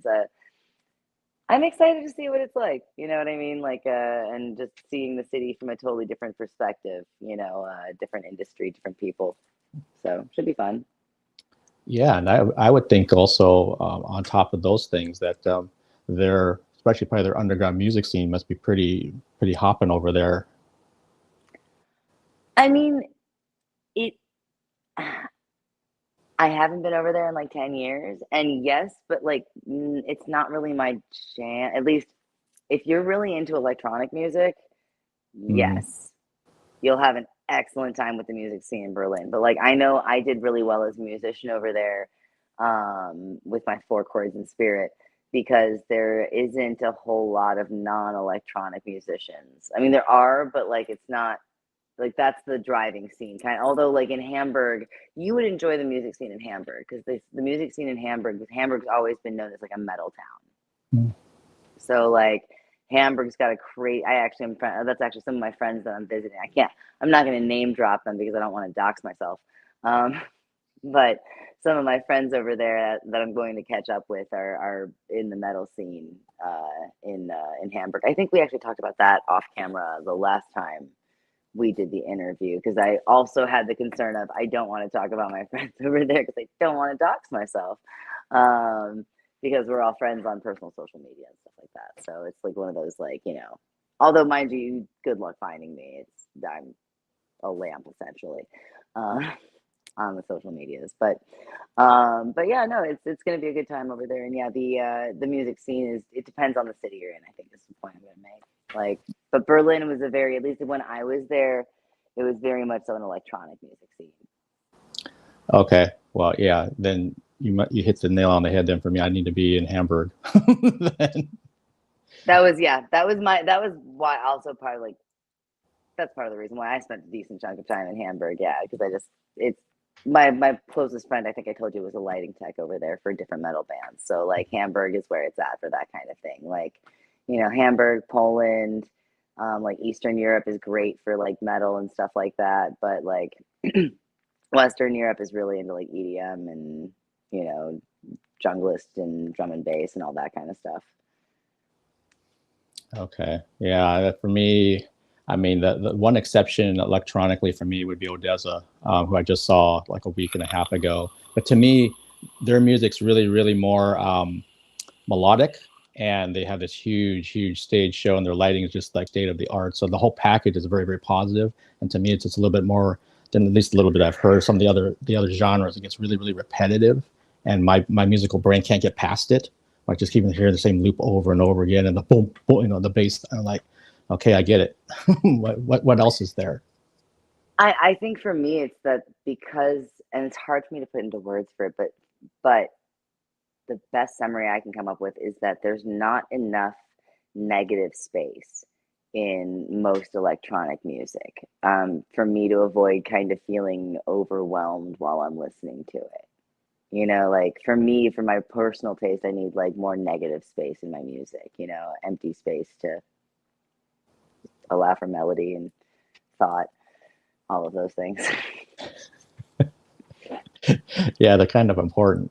I'm excited to see what it's like, you know what I mean? Like, and just seeing the city from a totally different perspective, you know, different industry, different people. So should be fun. Yeah, and I would think also on top of those things that especially probably their underground music scene must be pretty hopping over there. I mean, I haven't been over there in like 10 years, and yes, but like it's not really my jam. At least if you're really into electronic music, yes, you'll have an excellent time with the music scene in Berlin. But like I know I did really well as a musician over there with my four chords and spirit, because there isn't a whole lot of non-electronic musicians. I mean, there are, but like it's not like that's the driving scene kind of. Although like in Hamburg, you would enjoy the music scene in Hamburg, because the music scene in Hamburg's always been known as like a metal town. So like Hamburg's got a that's actually some of my friends that I'm visiting. I'm not going to name drop them because I don't want to dox myself. But some of my friends over there that I'm going to catch up with are in the metal scene in Hamburg. I think we actually talked about that off camera the last time we did the interview, because I also had the concern of I don't want to talk about my friends over there because I don't want to dox myself, because we're all friends on personal social media and stuff like that. So it's like one of those, like, you know, although mind you, good luck finding me. I'm a lamp essentially on the social medias, but yeah, no, it's gonna be a good time over there. And yeah, the music scene it depends on the city you're in, I think is the point I'm gonna make. Like, but Berlin was at least when I was there, it was very much so an electronic music scene. Okay, well, yeah, then you hit the nail on the head. Then for me, I need to be in Hamburg. That was why also probably like that's part of the reason why I spent a decent chunk of time in Hamburg. Yeah, because it's my closest friend. I think I told you was a lighting tech over there for different metal bands. So like Hamburg is where it's at for that kind of thing. Like, Hamburg, Poland, like Eastern Europe is great for like metal and stuff like that. But like Western Europe is really into like EDM and junglist and drum and bass and all that kind of stuff. Okay. Yeah. For me, I mean, the one exception electronically for me would be Odessa, who I just saw like a week and a half ago. But to me, their music's really, really more melodic, and they have this huge, huge stage show, and their lighting is just like state of the art. So the whole package is very, very positive. And to me, it's just a little bit more than at least a little bit I've heard. Some of the other genres, it gets really, really repetitive, and my musical brain can't get past it. Like just keeping hearing the same loop over and over again, and the boom, boom, the bass. I'm like, okay, I get it. what else is there? I think for me it's that because, and it's hard for me to put into words for it, but the best summary I can come up with is that there's not enough negative space in most electronic music for me to avoid kind of feeling overwhelmed while I'm listening to it. Like for me, for my personal taste, I need like more negative space in my music, empty space to allow for melody and thought, all of those things. Yeah, they're kind of important.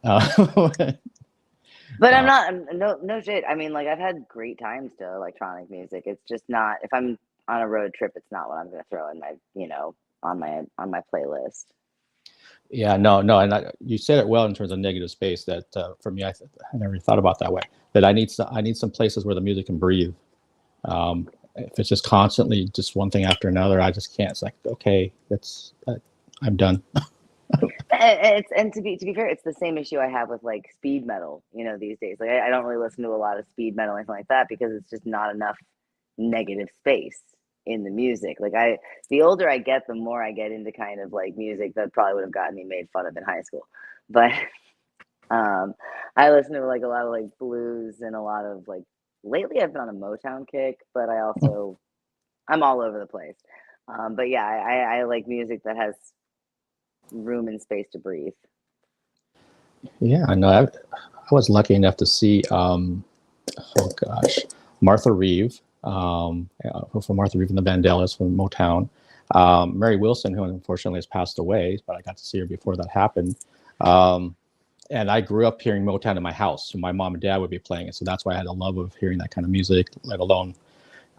But I'm not, no shit. I mean, like I've had great times to electronic music. It's just not, if I'm on a road trip, it's not what I'm going to throw in my, on my playlist. Yeah, no, and you said it well in terms of negative space. That for me, I never thought about that way. That I need some places where the music can breathe. If it's just constantly just one thing after another, I just can't. It's like, okay, I'm done. And to be fair, it's the same issue I have with like speed metal. These days, like I don't really listen to a lot of speed metal or anything like that because it's just not enough negative space in the music. Like the older I get, the more I get into kind of like music that probably would have gotten me made fun of in high school. But I listen to like a lot of like blues and a lot of like, lately I've been on a Motown kick, but I'm all over the place. But yeah, I like music that has room and space to breathe. Yeah, I know. I was lucky enough to see, Martha Reeve, from Martha Reeve and the Vandellas from Motown. Mary Wilson, who unfortunately has passed away, but I got to see her before that happened. And I grew up hearing Motown in my house. So my mom and dad would be playing it. So that's why I had a love of hearing that kind of music, let alone,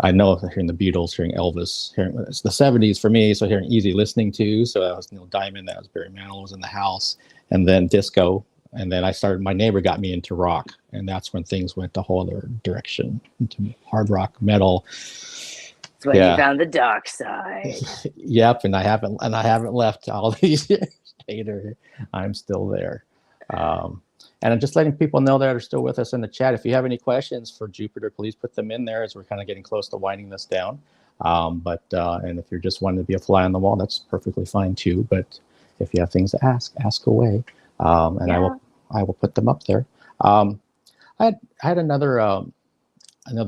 I know hearing the Beatles, hearing Elvis, it's the 70s for me. So hearing easy listening to. So that was Neil Diamond, that was Barry Manilow was in the house, and then disco. And then my neighbor got me into rock. And that's when things went a whole other direction, into hard rock, metal. That's when you found the dark side. Yep. And I haven't left all these years later. I'm still there. And I'm just letting people know that are still with us in the chat. If you have any questions for Jupiter, please put them in there as we're kind of getting close to winding this down. And if you're just wanting to be a fly on the wall, that's perfectly fine too. But if you have things to ask away. I will put them up there. I had another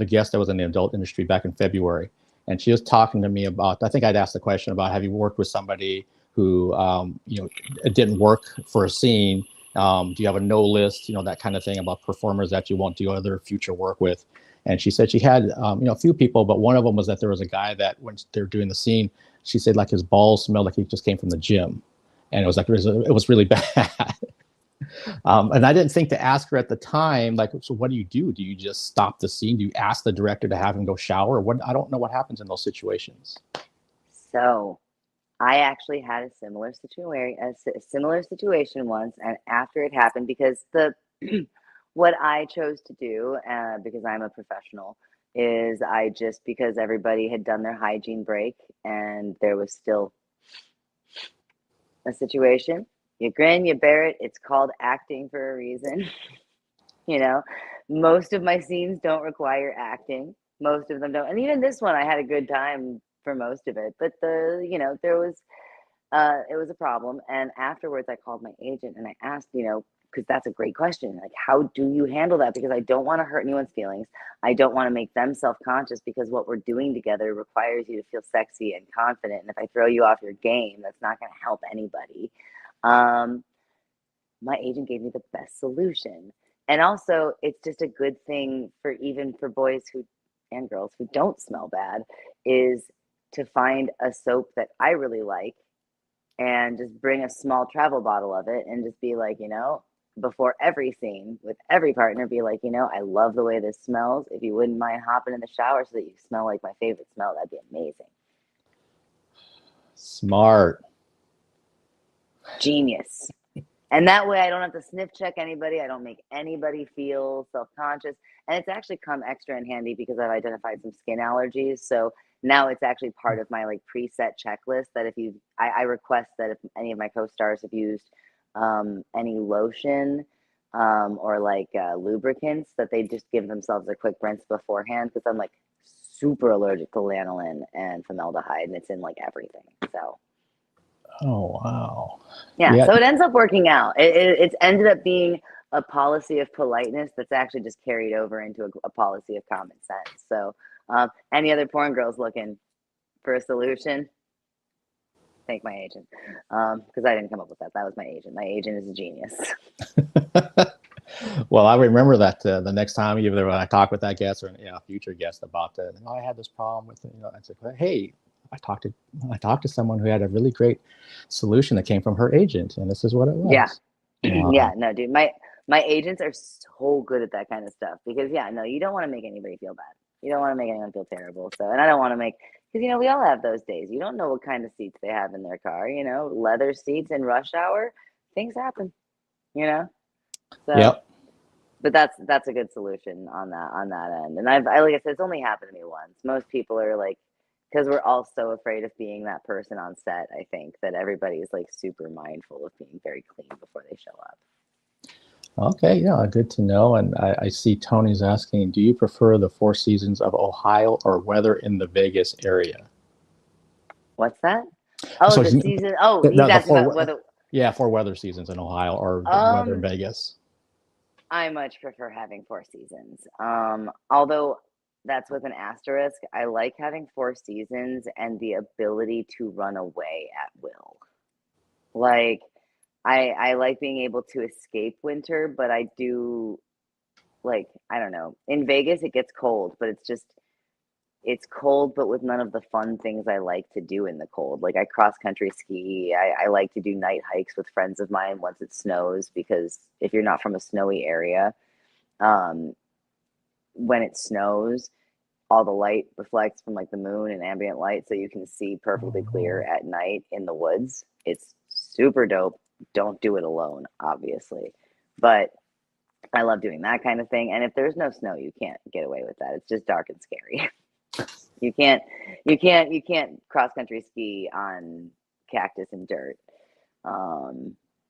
guest that was in the adult industry back in February, and she was talking to me about, I think I'd asked the question about, have you worked with somebody who, it didn't work for a scene? Do you have a no list, that kind of thing, about performers that you won't do other future work with? And she said she had, a few people, but one of them was that there was a guy that when they're doing the scene, she said like his balls smelled like he just came from the gym. And it was really bad. And I didn't think to ask her at the time, like, so what do? Do you just stop the scene? Do you ask the director to have him go shower? I don't know what happens in those situations. So I actually had a similar situation once, and after it happened, because what I chose to do, because I'm a professional, is because everybody had done their hygiene break and there was still a situation, you grin, you bear it. It's called acting for a reason. Most of my scenes don't require acting. Most of them don't. And even this one, I had a good time for most of it, but it was a problem. And afterwards I called my agent and I asked, because that's a great question. Like, how do you handle that? Because I don't want to hurt anyone's feelings. I don't want to make them self-conscious, because what we're doing together requires you to feel sexy and confident. And if I throw you off your game, that's not going to help anybody. My agent gave me the best solution. And also, it's just a good thing for even for boys and girls who don't smell bad, is to find a soap that I really like and just bring a small travel bottle of it and just be like, before every scene with every partner, be like, I love the way this smells. If you wouldn't mind hopping in the shower so that you smell like my favorite smell, that'd be amazing. Smart. Genius. And that way I don't have to sniff check anybody. I don't make anybody feel self-conscious. And it's actually come extra in handy because I've identified some skin allergies. So now it's actually part of my like preset checklist that I request that if any of my co-stars have used any lotion or like lubricants, that they just give themselves a quick rinse beforehand, because I'm like super allergic to lanolin and formaldehyde, and it's in like everything. So. Oh, wow. Yeah, so it ends up working out. It's ended up being a policy of politeness that's actually just carried over into a policy of common sense. So any other porn girls looking for a solution, thank my agent. Because I didn't come up with that. That was my agent. My agent is a genius. Well, I remember that the next time either when I talk with that guest or a future guest about I had this problem with it, I said, hey, I talked to someone who had a really great solution that came from her agent, and this is what it was. Yeah. Yeah, no, dude, my agents are so good at that kind of stuff, because you don't want to make anybody feel bad. You don't want to make anyone feel terrible. So, and I don't want to make, because we all have those days. You don't know what kind of seats they have in their car. Leather seats in rush hour, things happen. So, yep. But that's a good solution on that end. And I like I said, it's only happened to me once. Most people are like, because we're all so afraid of being that person on set, I think, that everybody is like super mindful of being very clean before they show up. Okay, yeah, good to know. And I see Tony's asking, do you prefer the 4 seasons of Ohio or weather in the Vegas area? What's that? Oh, so the season. Oh, he's asking about whether. Yeah, 4 weather seasons in Ohio or weather in Vegas. I much prefer having 4 seasons. Although that's with an asterisk. I like having 4 seasons and the ability to run away at will. Like, I like being able to escape winter, but I do, like, I don't know. In Vegas, it gets cold, but it's cold, but with none of the fun things I like to do in the cold. Like, I cross-country ski. I like to do night hikes with friends of mine once it snows, because if you're not from a snowy area, when it snows, all the light reflects from like the moon and ambient light, so you can see perfectly clear at night in the woods. It's super dope. Don't do it alone, obviously, but I love doing that kind of thing. And if there's no snow, you can't get away with that. It's just dark and scary. You can't cross country ski on cactus and dirt.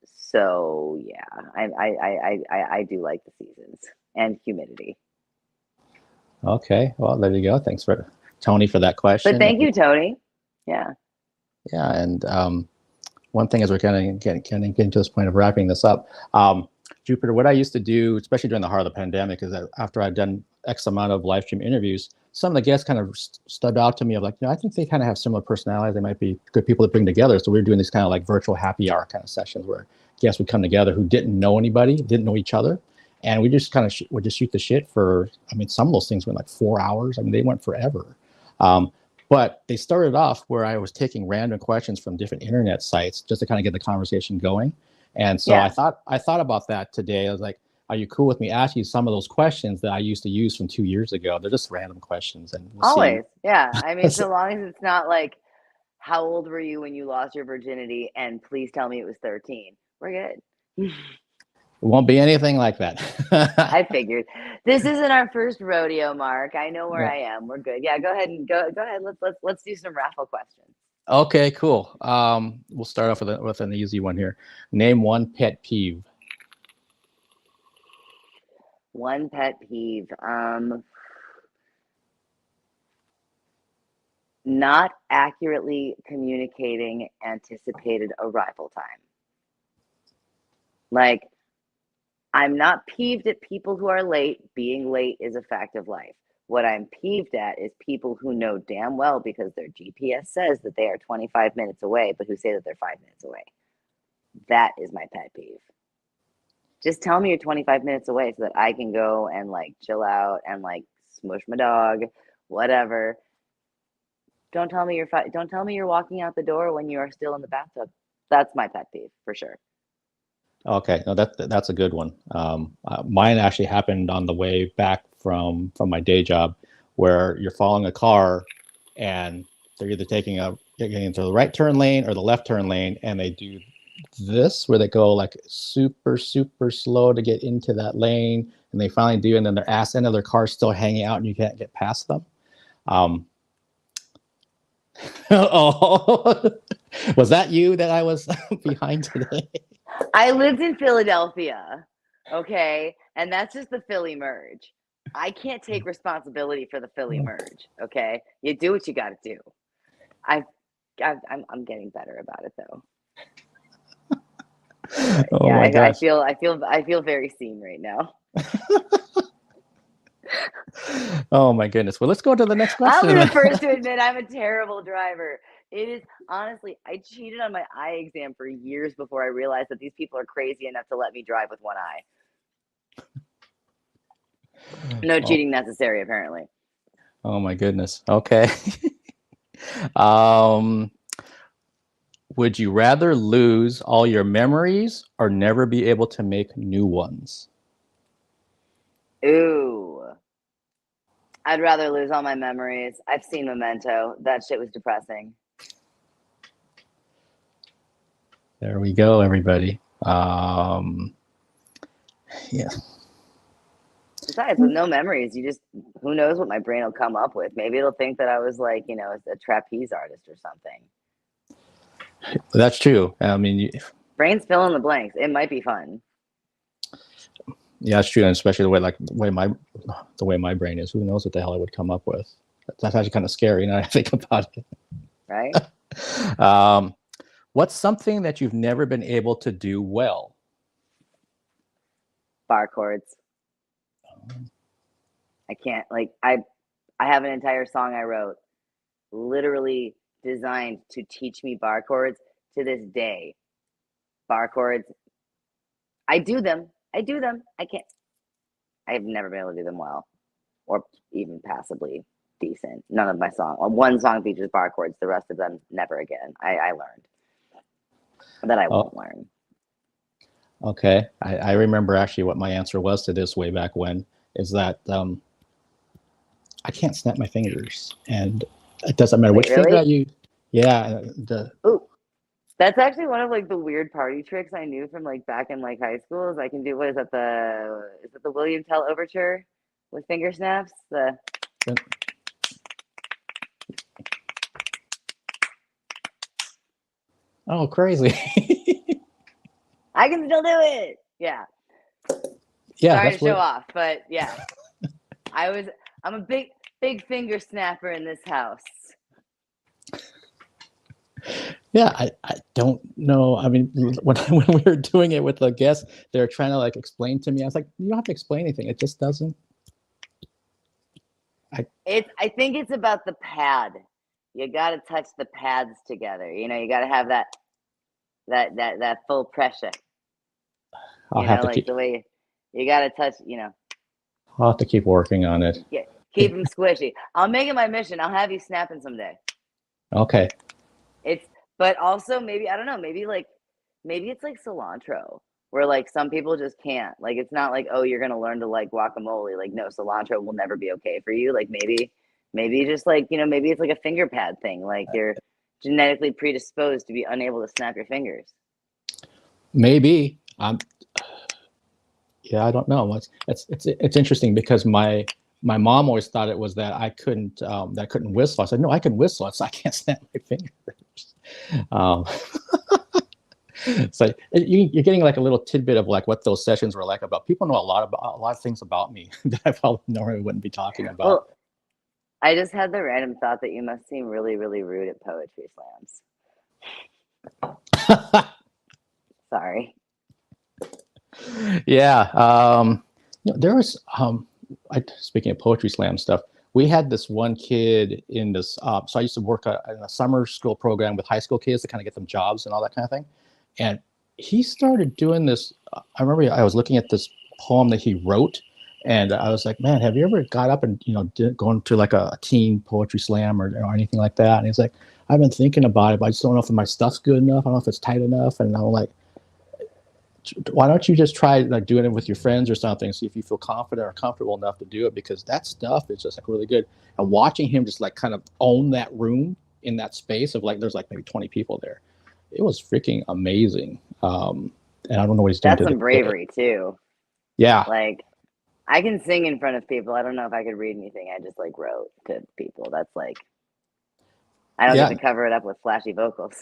So yeah, I do like the seasons and humidity. Okay, well, there you go. Thanks for Tony for that question. But thank you, Tony. Yeah. Yeah, and one thing as we're kind of getting to this point of wrapping this up, Jupiter, what I used to do, especially during the heart of the pandemic, is that after I'd done X amount of live stream interviews, some of the guests kind of stood out to me of like, I think they kind of have similar personalities. They might be good people to bring together. So we were doing these kind of like virtual happy hour kind of sessions where guests would come together who didn't know anybody, didn't know each other. And we just kind of would just shoot the shit for, some of those things went like 4 hours. They went forever. But they started off where I was taking random questions from different internet sites just to kind of get the conversation going. And so I thought about that today. I was like, are you cool with me asking you some of those questions that I used to use from 2 years ago? They're just random questions. And we'll always, see. Yeah. So long as it's not like, how old were you when you lost your virginity? And please tell me it was 13. We're good. It won't be anything like that. I figured. This isn't our first rodeo, Mark. I know where I am. We're good. Yeah, go ahead and go ahead. Let's do some raffle questions. Okay, cool. We'll start off with an easy one here. Name one pet peeve. One pet peeve. Not accurately communicating anticipated arrival time. Like, I'm not peeved at people who are late. Being late is a fact of life. What I'm peeved at is people who know damn well because their GPS says that they are 25 minutes away, but who say that they're 5 minutes away. That is my pet peeve. Just tell me you're 25 minutes away so that I can go and like chill out and like smush my dog, whatever. Don't tell me you're walking out the door when you are still in the bathtub. That's my pet peeve for sure. Okay, no, that's a good one. Mine actually happened on the way back from my day job, where you're following a car, and they're either getting into the right turn lane or the left turn lane, and they do this where they go like super slow to get into that lane, and they finally do, and then their ass end of their car is still hanging out, and you can't get past them. Oh, was that you that I was behind today? I lived in Philadelphia, okay? And that's just the Philly merge. I can't take responsibility for the Philly merge, okay? You do what you got to do. I'm getting better about it though. Oh yeah, my gosh. I feel very seen right now. Oh my goodness. Well, let's go to the next question. I'll be the first to admit I'm a terrible driver. It is honestly, I cheated on my eye exam for years before I realized that these people are crazy enough to let me drive with one eye. No cheating necessary, apparently. Oh my goodness. Okay. Would you rather lose all your memories or never be able to make new ones? Ooh. I'd rather lose all my memories. I've seen Memento. That shit was depressing. There we go, everybody. Yeah. Besides, with no memories, who knows what my brain will come up with. Maybe it'll think that I was like, a trapeze artist or something. That's true. I mean, brains fill in the blanks. It might be fun. Yeah, it's true, and especially the way my brain is. Who knows what the hell I would come up with? That's actually kind of scary now I think about it. Right. What's something that you've never been able to do well? Bar chords. I can't, I have an entire song I wrote literally designed to teach me bar chords. To this day, bar chords, I do them. I can't. I've never been able to do them well, or even passably decent. None of my songs. One song features bar chords. The rest of them, never again. I learned that I won't learn. Okay, I remember actually what my answer was to this way back when. Is that I can't snap my fingers, and it doesn't matter which finger I use. Yeah. Ooh. That's actually one of the weird party tricks I knew from back in high school. Is I can do is it the William Tell Overture with finger snaps? Oh, crazy! I can still do it. Yeah. Yeah. Sorry to show off, but yeah, I'm a big finger snapper in this house. Yeah, I don't know. I mean, when we were doing it with the guests, they were trying to explain to me. I was like, you don't have to explain anything. It just doesn't. I think it's about the pad. You got to touch the pads together. You got to have that full pressure. I'll have to keep the way you got to touch. I'll have to keep working on it. Yeah, keep them squishy. I'll make it my mission. I'll have you snapping someday. Okay. But also maybe, I don't know, maybe it's like cilantro, where some people just can't. It's not oh, you're gonna learn to like guacamole. No, cilantro will never be okay for you. Maybe just maybe it's a finger pad thing. You're genetically predisposed to be unable to snap your fingers. Maybe. Yeah, I don't know. It's interesting because my mom always thought it was that I couldn't whistle. I said, no, I can whistle. I can't snap my fingers. So you're getting a little tidbit of what those sessions were like about. People know a lot of things about me that I probably normally wouldn't be talking about. Well, I just had the random thought that you must seem really, really rude at poetry slams. Sorry. Yeah. There was speaking of poetry slam stuff, we had this one kid in this. So I used to work in a summer school program with high school kids to kind of get them jobs and all that kind of thing. And he started doing this. I remember I was looking at this poem that he wrote, and I was like, "Man, have you ever got up and gone to like a teen poetry slam or anything like that?" And he's like, "I've been thinking about it, but I just don't know if my stuff's good enough. I don't know if it's tight enough." And I'm like, why don't you just try like doing it with your friends or something, see if you feel confident or comfortable enough to do it, because that stuff is just like really good. And watching him just like kind of own that room in that space of like there's like maybe 20 people there, it was freaking amazing. And I don't know what he's doing. That's some bravery too. Yeah, like I can sing in front of people. I don't know if I could read anything. I just like wrote to people. That's like, I don't get to cover it up with flashy vocals.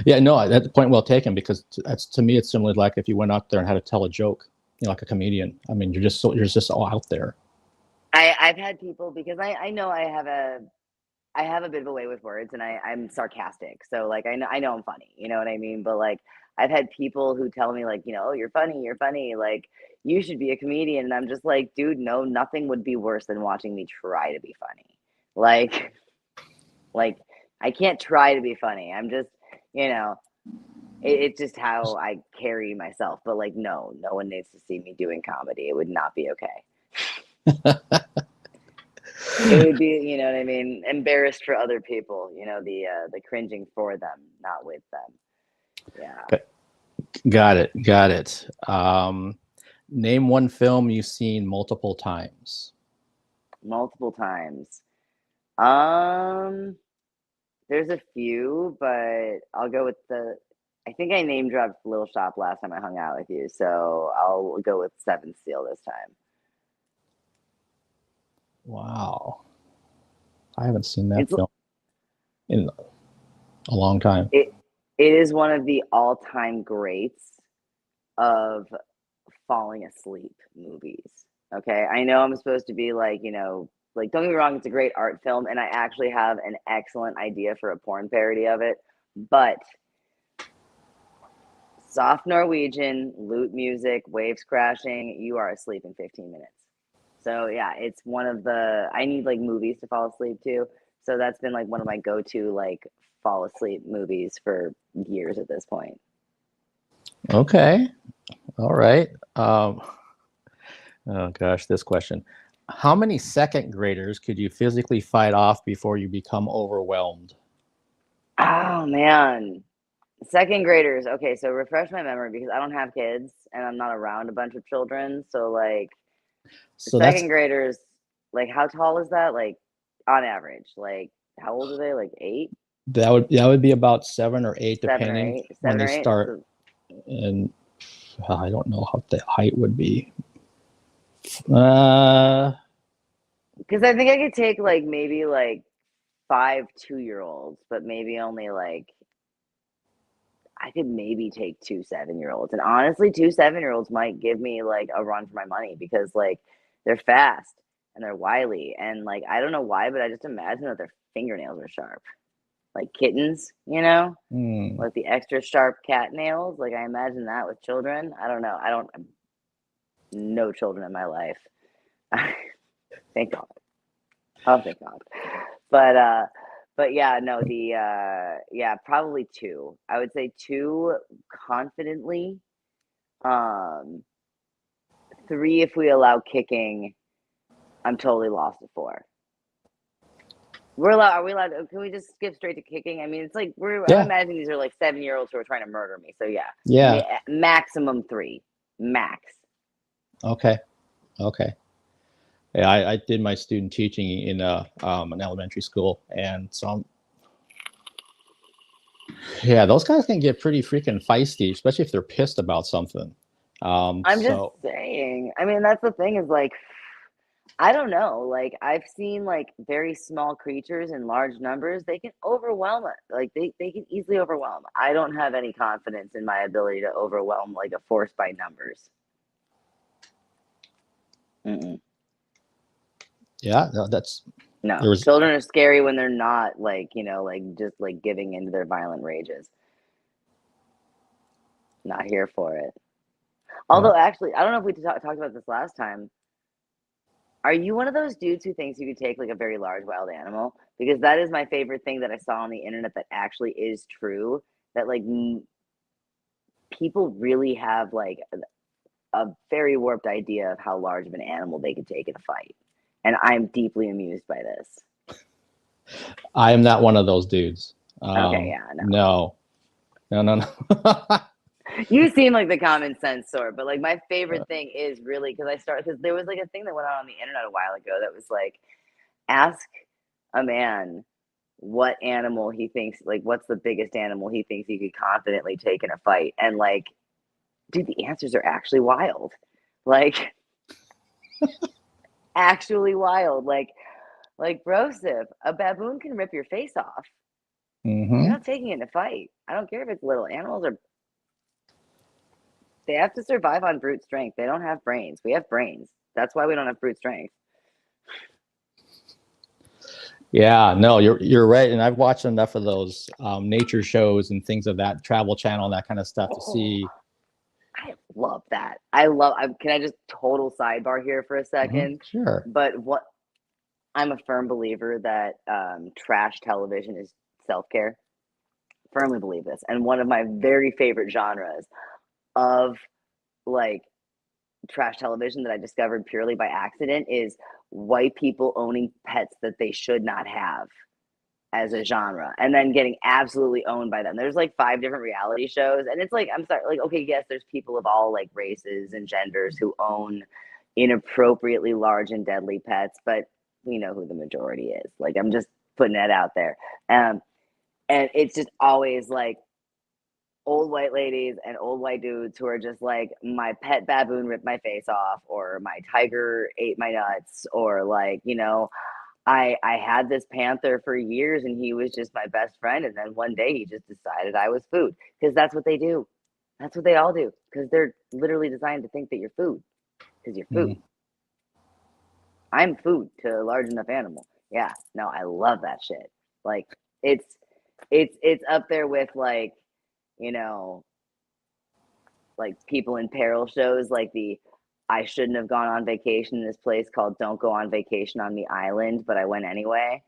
Yeah, no, that's point well taken, because that's, to me, it's similar like if you went out there and had to tell a joke, like a comedian. I mean, you're just all out there. I've had people, because I know I have a bit of a way with words, and I'm sarcastic. So like I know I'm funny, you know what I mean? But like I've had people who tell me like, oh, you're funny, like you should be a comedian. And I'm just like, dude, no, nothing would be worse than watching me try to be funny. Like I can't try to be funny. I'm just, it's just how I carry myself. But like, no one needs to see me doing comedy. It would not be okay. It would be, you know what I mean, embarrassed for other people, the cringing for them, not with them. Yeah. Got it. Name one film you've seen multiple times. Multiple times. There's a few, but I'll go with I think I name dropped Little Shop last time I hung out with you, so I'll go with Seventh Seal this time. Wow. I haven't seen that film in a long time. It is one of the all-time greats of falling asleep movies. Okay, I know I'm supposed to be like, like, don't get me wrong, it's a great art film, and I actually have an excellent idea for a porn parody of it, but soft Norwegian, lute music, waves crashing, you are asleep in 15 minutes. So yeah, it's one of I need like movies to fall asleep to. So that's been like one of my go-to like fall asleep movies for years at this point. Okay. All right. Oh gosh, this question. How many second graders could you physically fight off before you become overwhelmed? Oh man. Second graders. Okay, so refresh my memory, because I don't have kids and I'm not around a bunch of children. So like second graders, like how tall is that? Like on average, like how old are they? Like 8? That would be about 7 or 8, depending when they start. And I don't know how the height would be. Because I think I could take like maybe like 5 2-year-olds, but maybe only like I could maybe take 2 7-year-olds. And honestly, 2 7-year-olds might give me like a run for my money, because like they're fast and they're wily, and like I don't know why, but I just imagine that their fingernails are sharp, like kittens, like the extra sharp cat nails. Like I imagine that with children. I don't know. I don't no children in my life. Thank God. Oh, thank God. But yeah, no, probably 2. I would say 2 confidently. 3 if we allow kicking. I'm totally lost at 4. Are we allowed? Can we just skip straight to kicking? I mean, it's like I'm imagining these are like 7-year-olds who are trying to murder me. So yeah. Yeah. Maximum 3. Max. Okay. Yeah, I did my student teaching in an elementary school, and so those guys can get pretty freaking feisty, especially if they're pissed about something. I'm just saying. I mean, that's the thing, is like, I don't know. Like I've seen like very small creatures in large numbers. They can overwhelm it. Like they can easily overwhelm. I don't have any confidence in my ability to overwhelm like a force by numbers. Mm-mm. Yeah, no, children are scary when they're not like, like just like giving into their violent rages. Not here for it. Although, actually, I don't know if we talked about this last time. Are you one of those dudes who thinks you could take like a very large wild animal? Because that is my favorite thing that I saw on the internet that actually is true. That like people really have like a very warped idea of how large of an animal they could take in a fight. And I'm deeply amused by this. I am not one of those dudes. Okay, yeah, no. No. You seem like the common sense sort, but like my favorite thing is really because there was like a thing that went on the internet a while ago that was like, ask a man what animal he thinks, like what's the biggest animal he thinks he could confidently take in a fight, and like, dude, the answers are actually wild, like actually wild, like brosif, a baboon can rip your face off. You're not taking it in a fight. I don't care if it's little animals or. They have to survive on brute strength. They don't have brains. We have brains. That's why we don't have brute strength. Yeah, no, you're right. And I've watched enough of those nature shows and things of that, Travel Channel and that kind of stuff to see. I love that. Can I just total sidebar here for a second? Sure. But I'm a firm believer that trash television is self-care. Firmly believe this. And one of my very favorite genres of like trash television that I discovered purely by accident is white people owning pets that they should not have as a genre and then getting absolutely owned by them. There's like 5 different reality shows, and it's like, I'm sorry, like, okay, yes, there's people of all like races and genders who own inappropriately large and deadly pets, but we know who the majority is. Like, I'm just putting that out there. And it's just always like old white ladies and old white dudes who are just like, my pet baboon ripped my face off, or my tiger ate my nuts, or like, you know, I had this panther for years and he was just my best friend, and then one day he just decided I was food, because that's what they do. That's what they all do, because they're literally designed to think that you're food, because you're food. I'm food to a large enough animal. Yeah, no, I love that shit. Like, it's up there with like, you know, like people in peril shows, like the I shouldn't have gone on vacation in this place called Don't Go on Vacation on Me Island, but I went anyway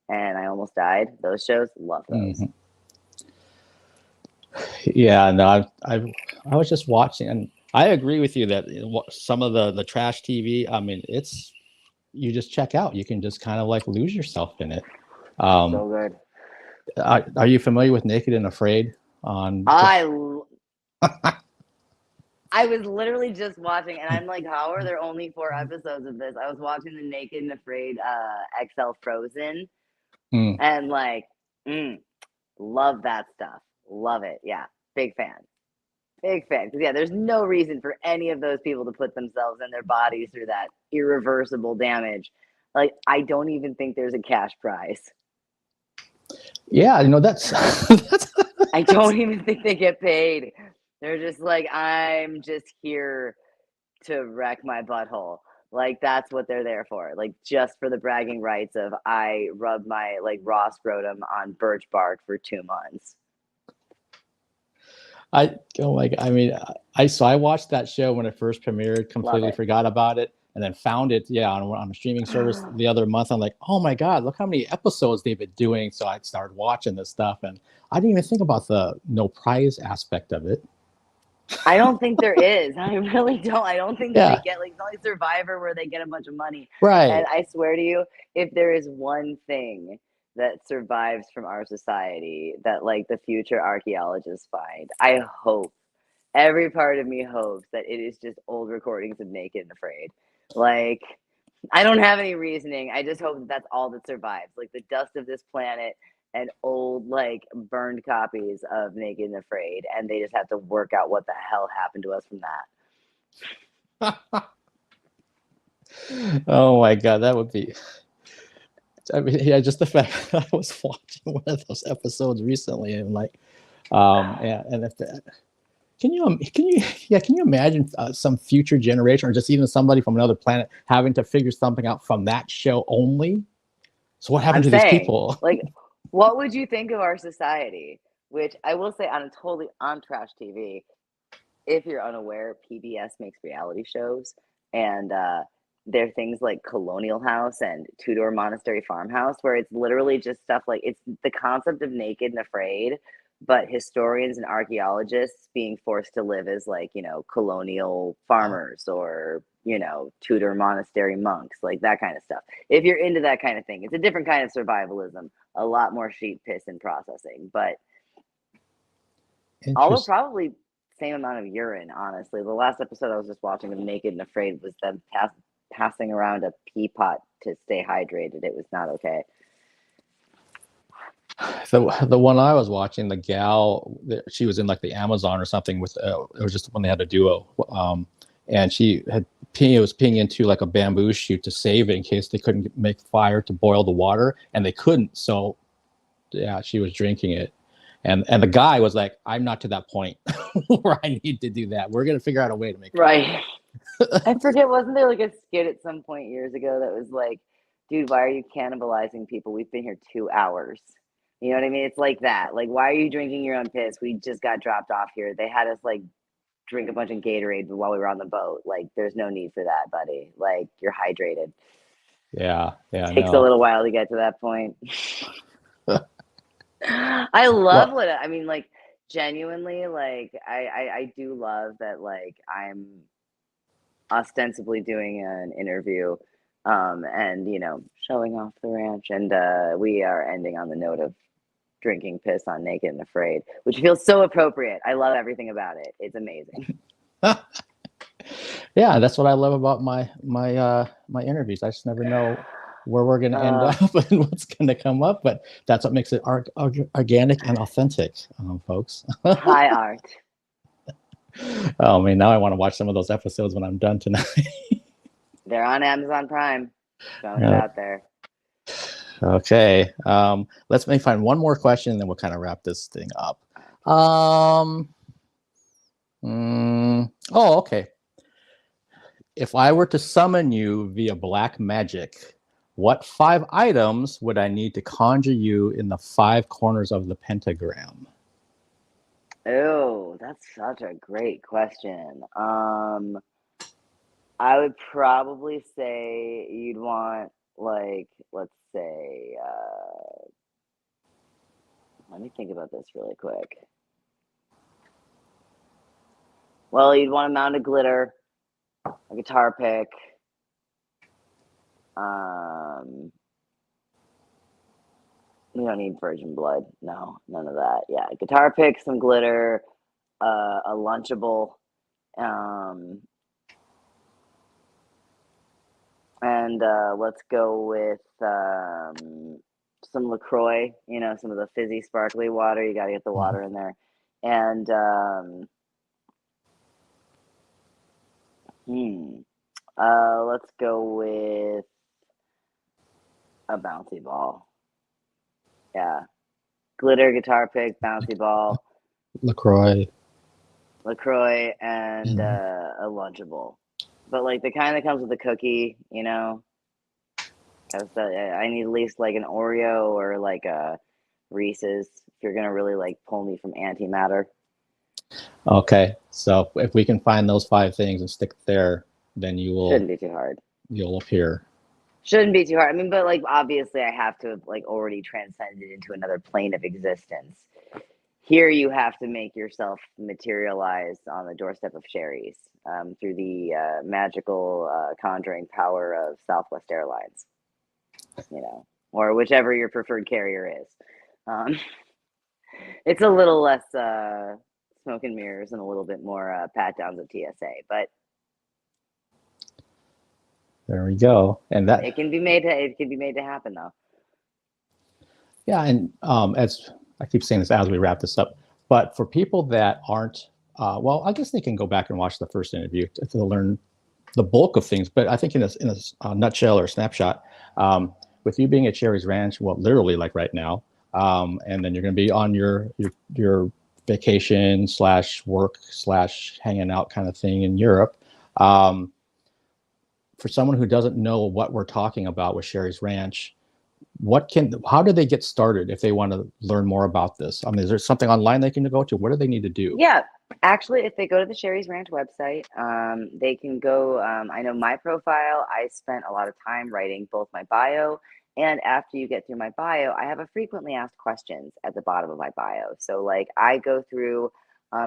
and I almost died. Those shows, love those. Yeah, no, I was just watching, and I agree with you that some of the trash TV, I mean, you just check out. You can just kind of like lose yourself in it. So good. Are you familiar with Naked and Afraid? I was literally just watching, and I'm like, how are there only 4 episodes of this? I was watching the Naked and Afraid XL Frozen, and like, love that stuff. Love it. Yeah, big fan. Big fan. Because yeah, there's no reason for any of those people to put themselves and their bodies through that irreversible damage. Like, I don't even think there's a cash prize. Yeah, you know, that's I don't even think they get paid. They're just like, I'm just here to wreck my butthole. Like, that's what they're there for. Like, just for the bragging rights of, I rubbed my like raw scrotum on birch bark for 2 months. I watched that show when it first premiered, completely forgot about it, and then found it on a streaming service the other month. I'm like, oh my God, look how many episodes they've been doing. So I started watching this stuff, and I didn't even think about the no prize aspect of it. I don't think there is. I really don't. I don't think that they get, like, it's not like Survivor where they get a bunch of money. Right. And I swear to you, if there is one thing that survives from our society that like the future archaeologists find, I hope, every part of me hopes that it is just old recordings of Naked and Afraid. Like, I don't have any reasoning. I just hope that that's all that survives. Like the dust of this planet and old, like, burned copies of Naked and Afraid, and they just have to work out what the hell happened to us from that. Oh my God, that would be. I mean, yeah, just the fact that I was watching one of those episodes recently, and like, and if that. Can you imagine some future generation, or just even somebody from another planet, having to figure something out from that show only? So what happened to these people? Like, what would you think of our society? Which I will say, on trash TV, if you're unaware, PBS makes reality shows, and there are things like Colonial House and Tudor Monastery Farmhouse, where it's literally just stuff like it's the concept of Naked and Afraid, but historians and archaeologists being forced to live as like, you know, colonial farmers or, you know, Tudor monastery monks, like that kind of stuff. If you're into that kind of thing, it's a different kind of survivalism, a lot more sheep piss and processing, but although probably same amount of urine, honestly. The last episode I was just watching of Naked and Afraid was them passing around a pea pot to stay hydrated. It was not okay. The one I was watching, the gal, she was in like the Amazon or something with it was just when they had a duo, and she was peeing into like a bamboo shoot to save it in case they couldn't make fire to boil the water, and they couldn't, so yeah, she was drinking it. And the guy was like, I'm not to that point where I need to do that. We're going to figure out a way to make right. I forget, wasn't there like a skit at some point years ago that was like, dude, why are you cannibalizing people? We've been here 2 hours. You know what I mean? It's like that. Like, why are you drinking your own piss? We just got dropped off here. They had us like drink a bunch of Gatorade while we were on the boat. Like, there's no need for that, buddy. Like, you're hydrated. Yeah. It takes a little while to get to that point. I love I mean, like, genuinely, like, I do love that, like, I'm ostensibly doing an interview and, you know, showing off the ranch, and we are ending on the note of drinking piss on Naked and Afraid, which feels so appropriate. I love everything about it. It's amazing. Yeah, that's what I love about my interviews. I just never know where we're going to end up and what's going to come up, but that's what makes it organic and authentic, folks. High art. Oh man, now I want to watch some of those episodes when I'm done tonight. They're on Amazon Prime. Throwing it out there. Okay, let me find one more question, and then we'll kind of wrap this thing up. Oh, okay. If I were to summon you via black magic, what 5 items would I need to conjure you in the 5 corners of the pentagram? Oh, that's such a great question. I would probably say you'd want, like, let's say, let me think about this really quick. Well, you'd want a mound of glitter, a guitar pick, we don't need virgin blood. No, none of that. Yeah, guitar pick, some glitter, a Lunchable, and let's go with some LaCroix, you know, some of the fizzy, sparkly water. You got to get the water in there. And let's go with a bouncy ball. Yeah. Glitter, guitar pick, bouncy ball. LaCroix, and a Lunchable. But like the kind that comes with a cookie, you know. I need at least like an Oreo or like a Reese's if you're gonna really like pull me from antimatter. Okay, so if we can find those 5 things and stick there, then you will. Shouldn't be too hard. You'll appear. Shouldn't be too hard. I mean, but like obviously I have to have like already transcended into another plane of existence. Here you have to make yourself materialize on the doorstep of Sherry's through the magical conjuring power of Southwest Airlines, you know, or whichever your preferred carrier is. It's a little less smoke and mirrors and a little bit more pat downs of TSA, but there we go. And that it can be made to happen though. Yeah, and as I keep saying this as we wrap this up, but for people that aren't, well, I guess they can go back and watch the first interview to learn the bulk of things. But I think in a nutshell or snapshot, with you being at Sherry's Ranch, well, literally like right now, and then you're going to be on your vacation / work / hanging out kind of thing in Europe. For someone who doesn't know what we're talking about with Sherry's Ranch, how do they get started if they want to learn more about this? I mean, is there something online they can go to? What do they need to do? Yeah, actually, if they go to the Sherry's Ranch website, they can go. I know my profile, I spent a lot of time writing both my bio, and after you get through my bio, I have a frequently asked questions at the bottom of my bio. So, like, I go through,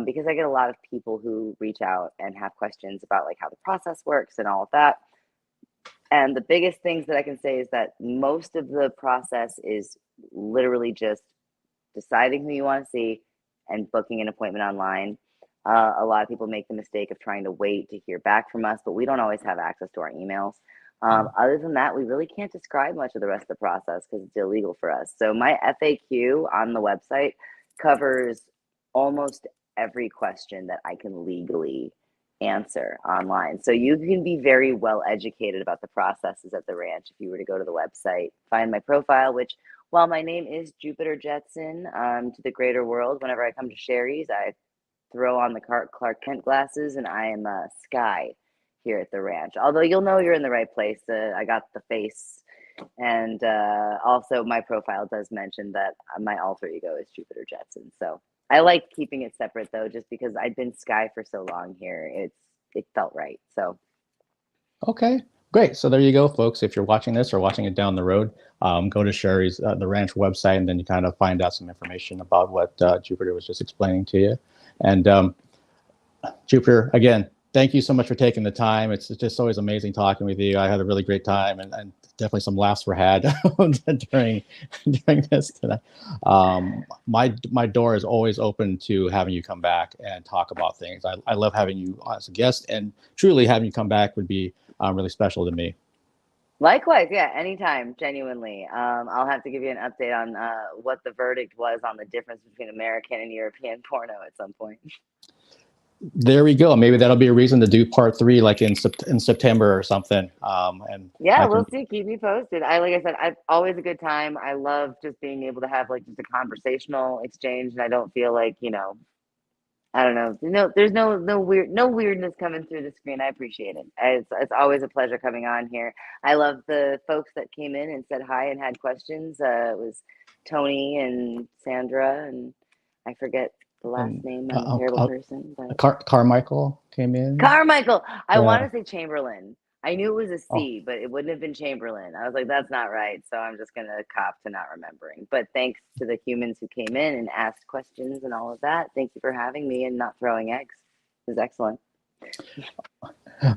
because I get a lot of people who reach out and have questions about like how the process works and all of that. And the biggest things that I can say is that most of the process is literally just deciding who you want to see and booking an appointment online. A lot of people make the mistake of trying to wait to hear back from us, but we don't always have access to our emails. Other than that, we really can't describe much of the rest of the process because it's illegal for us. So my FAQ on the website covers almost every question that I can legally answer online. So you can be very well educated about the processes at the ranch if you were to go to the website, find my profile, which while my name is Jupiter Jetson to the greater world, whenever I come to Sherry's, I throw on the Clark Kent glasses and I am Sky here at the ranch. Although you'll know you're in the right place. I got the face. And also my profile does mention that my alter ego is Jupiter Jetson. So I like keeping it separate though, just because I've been Sky for so long here. It felt right. So. Okay, great. So there you go, folks. If you're watching this or watching it down the road, go to Sherry's, the ranch website, and then you kind of find out some information about what Jupiter was just explaining to you. And Jupiter, again, thank you so much for taking the time. It's just always amazing talking with you. I had a really great time, and definitely some laughs were had during this tonight. My door is always open to having you come back and talk about things. I love having you as a guest, and truly having you come back would be really special to me. Likewise, yeah, anytime, genuinely. I'll have to give you an update on what the verdict was on the difference between American and European porno at some point. There we go. Maybe that'll be a reason to do part 3, like in September or something. And yeah, we'll see. Keep me posted. Like I said, I've always a good time. I love just being able to have like just a conversational exchange, and I don't feel like, I don't know. There's no weirdness coming through the screen. I appreciate it. It's always a pleasure coming on here. I love the folks that came in and said hi and had questions. It was Tony and Sandra, and I forget the last name. I'm a terrible person. But Carmichael came in. Carmichael. I want to say Chamberlain. I knew it was a C, but it wouldn't have been Chamberlain. I was like, that's not right. So I'm just going to cop to not remembering. But thanks to the humans who came in and asked questions and all of that. Thank you for having me and not throwing eggs. It was excellent.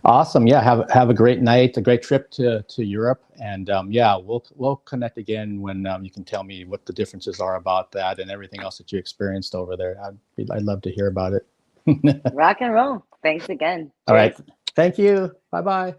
Awesome. Yeah. Have a great night, a great trip to Europe. And yeah, we'll connect again when you can tell me what the differences are about that and everything else that you experienced over there. I'd love to hear about it. Rock and roll. Thanks again. All right. Thank you. Bye-bye.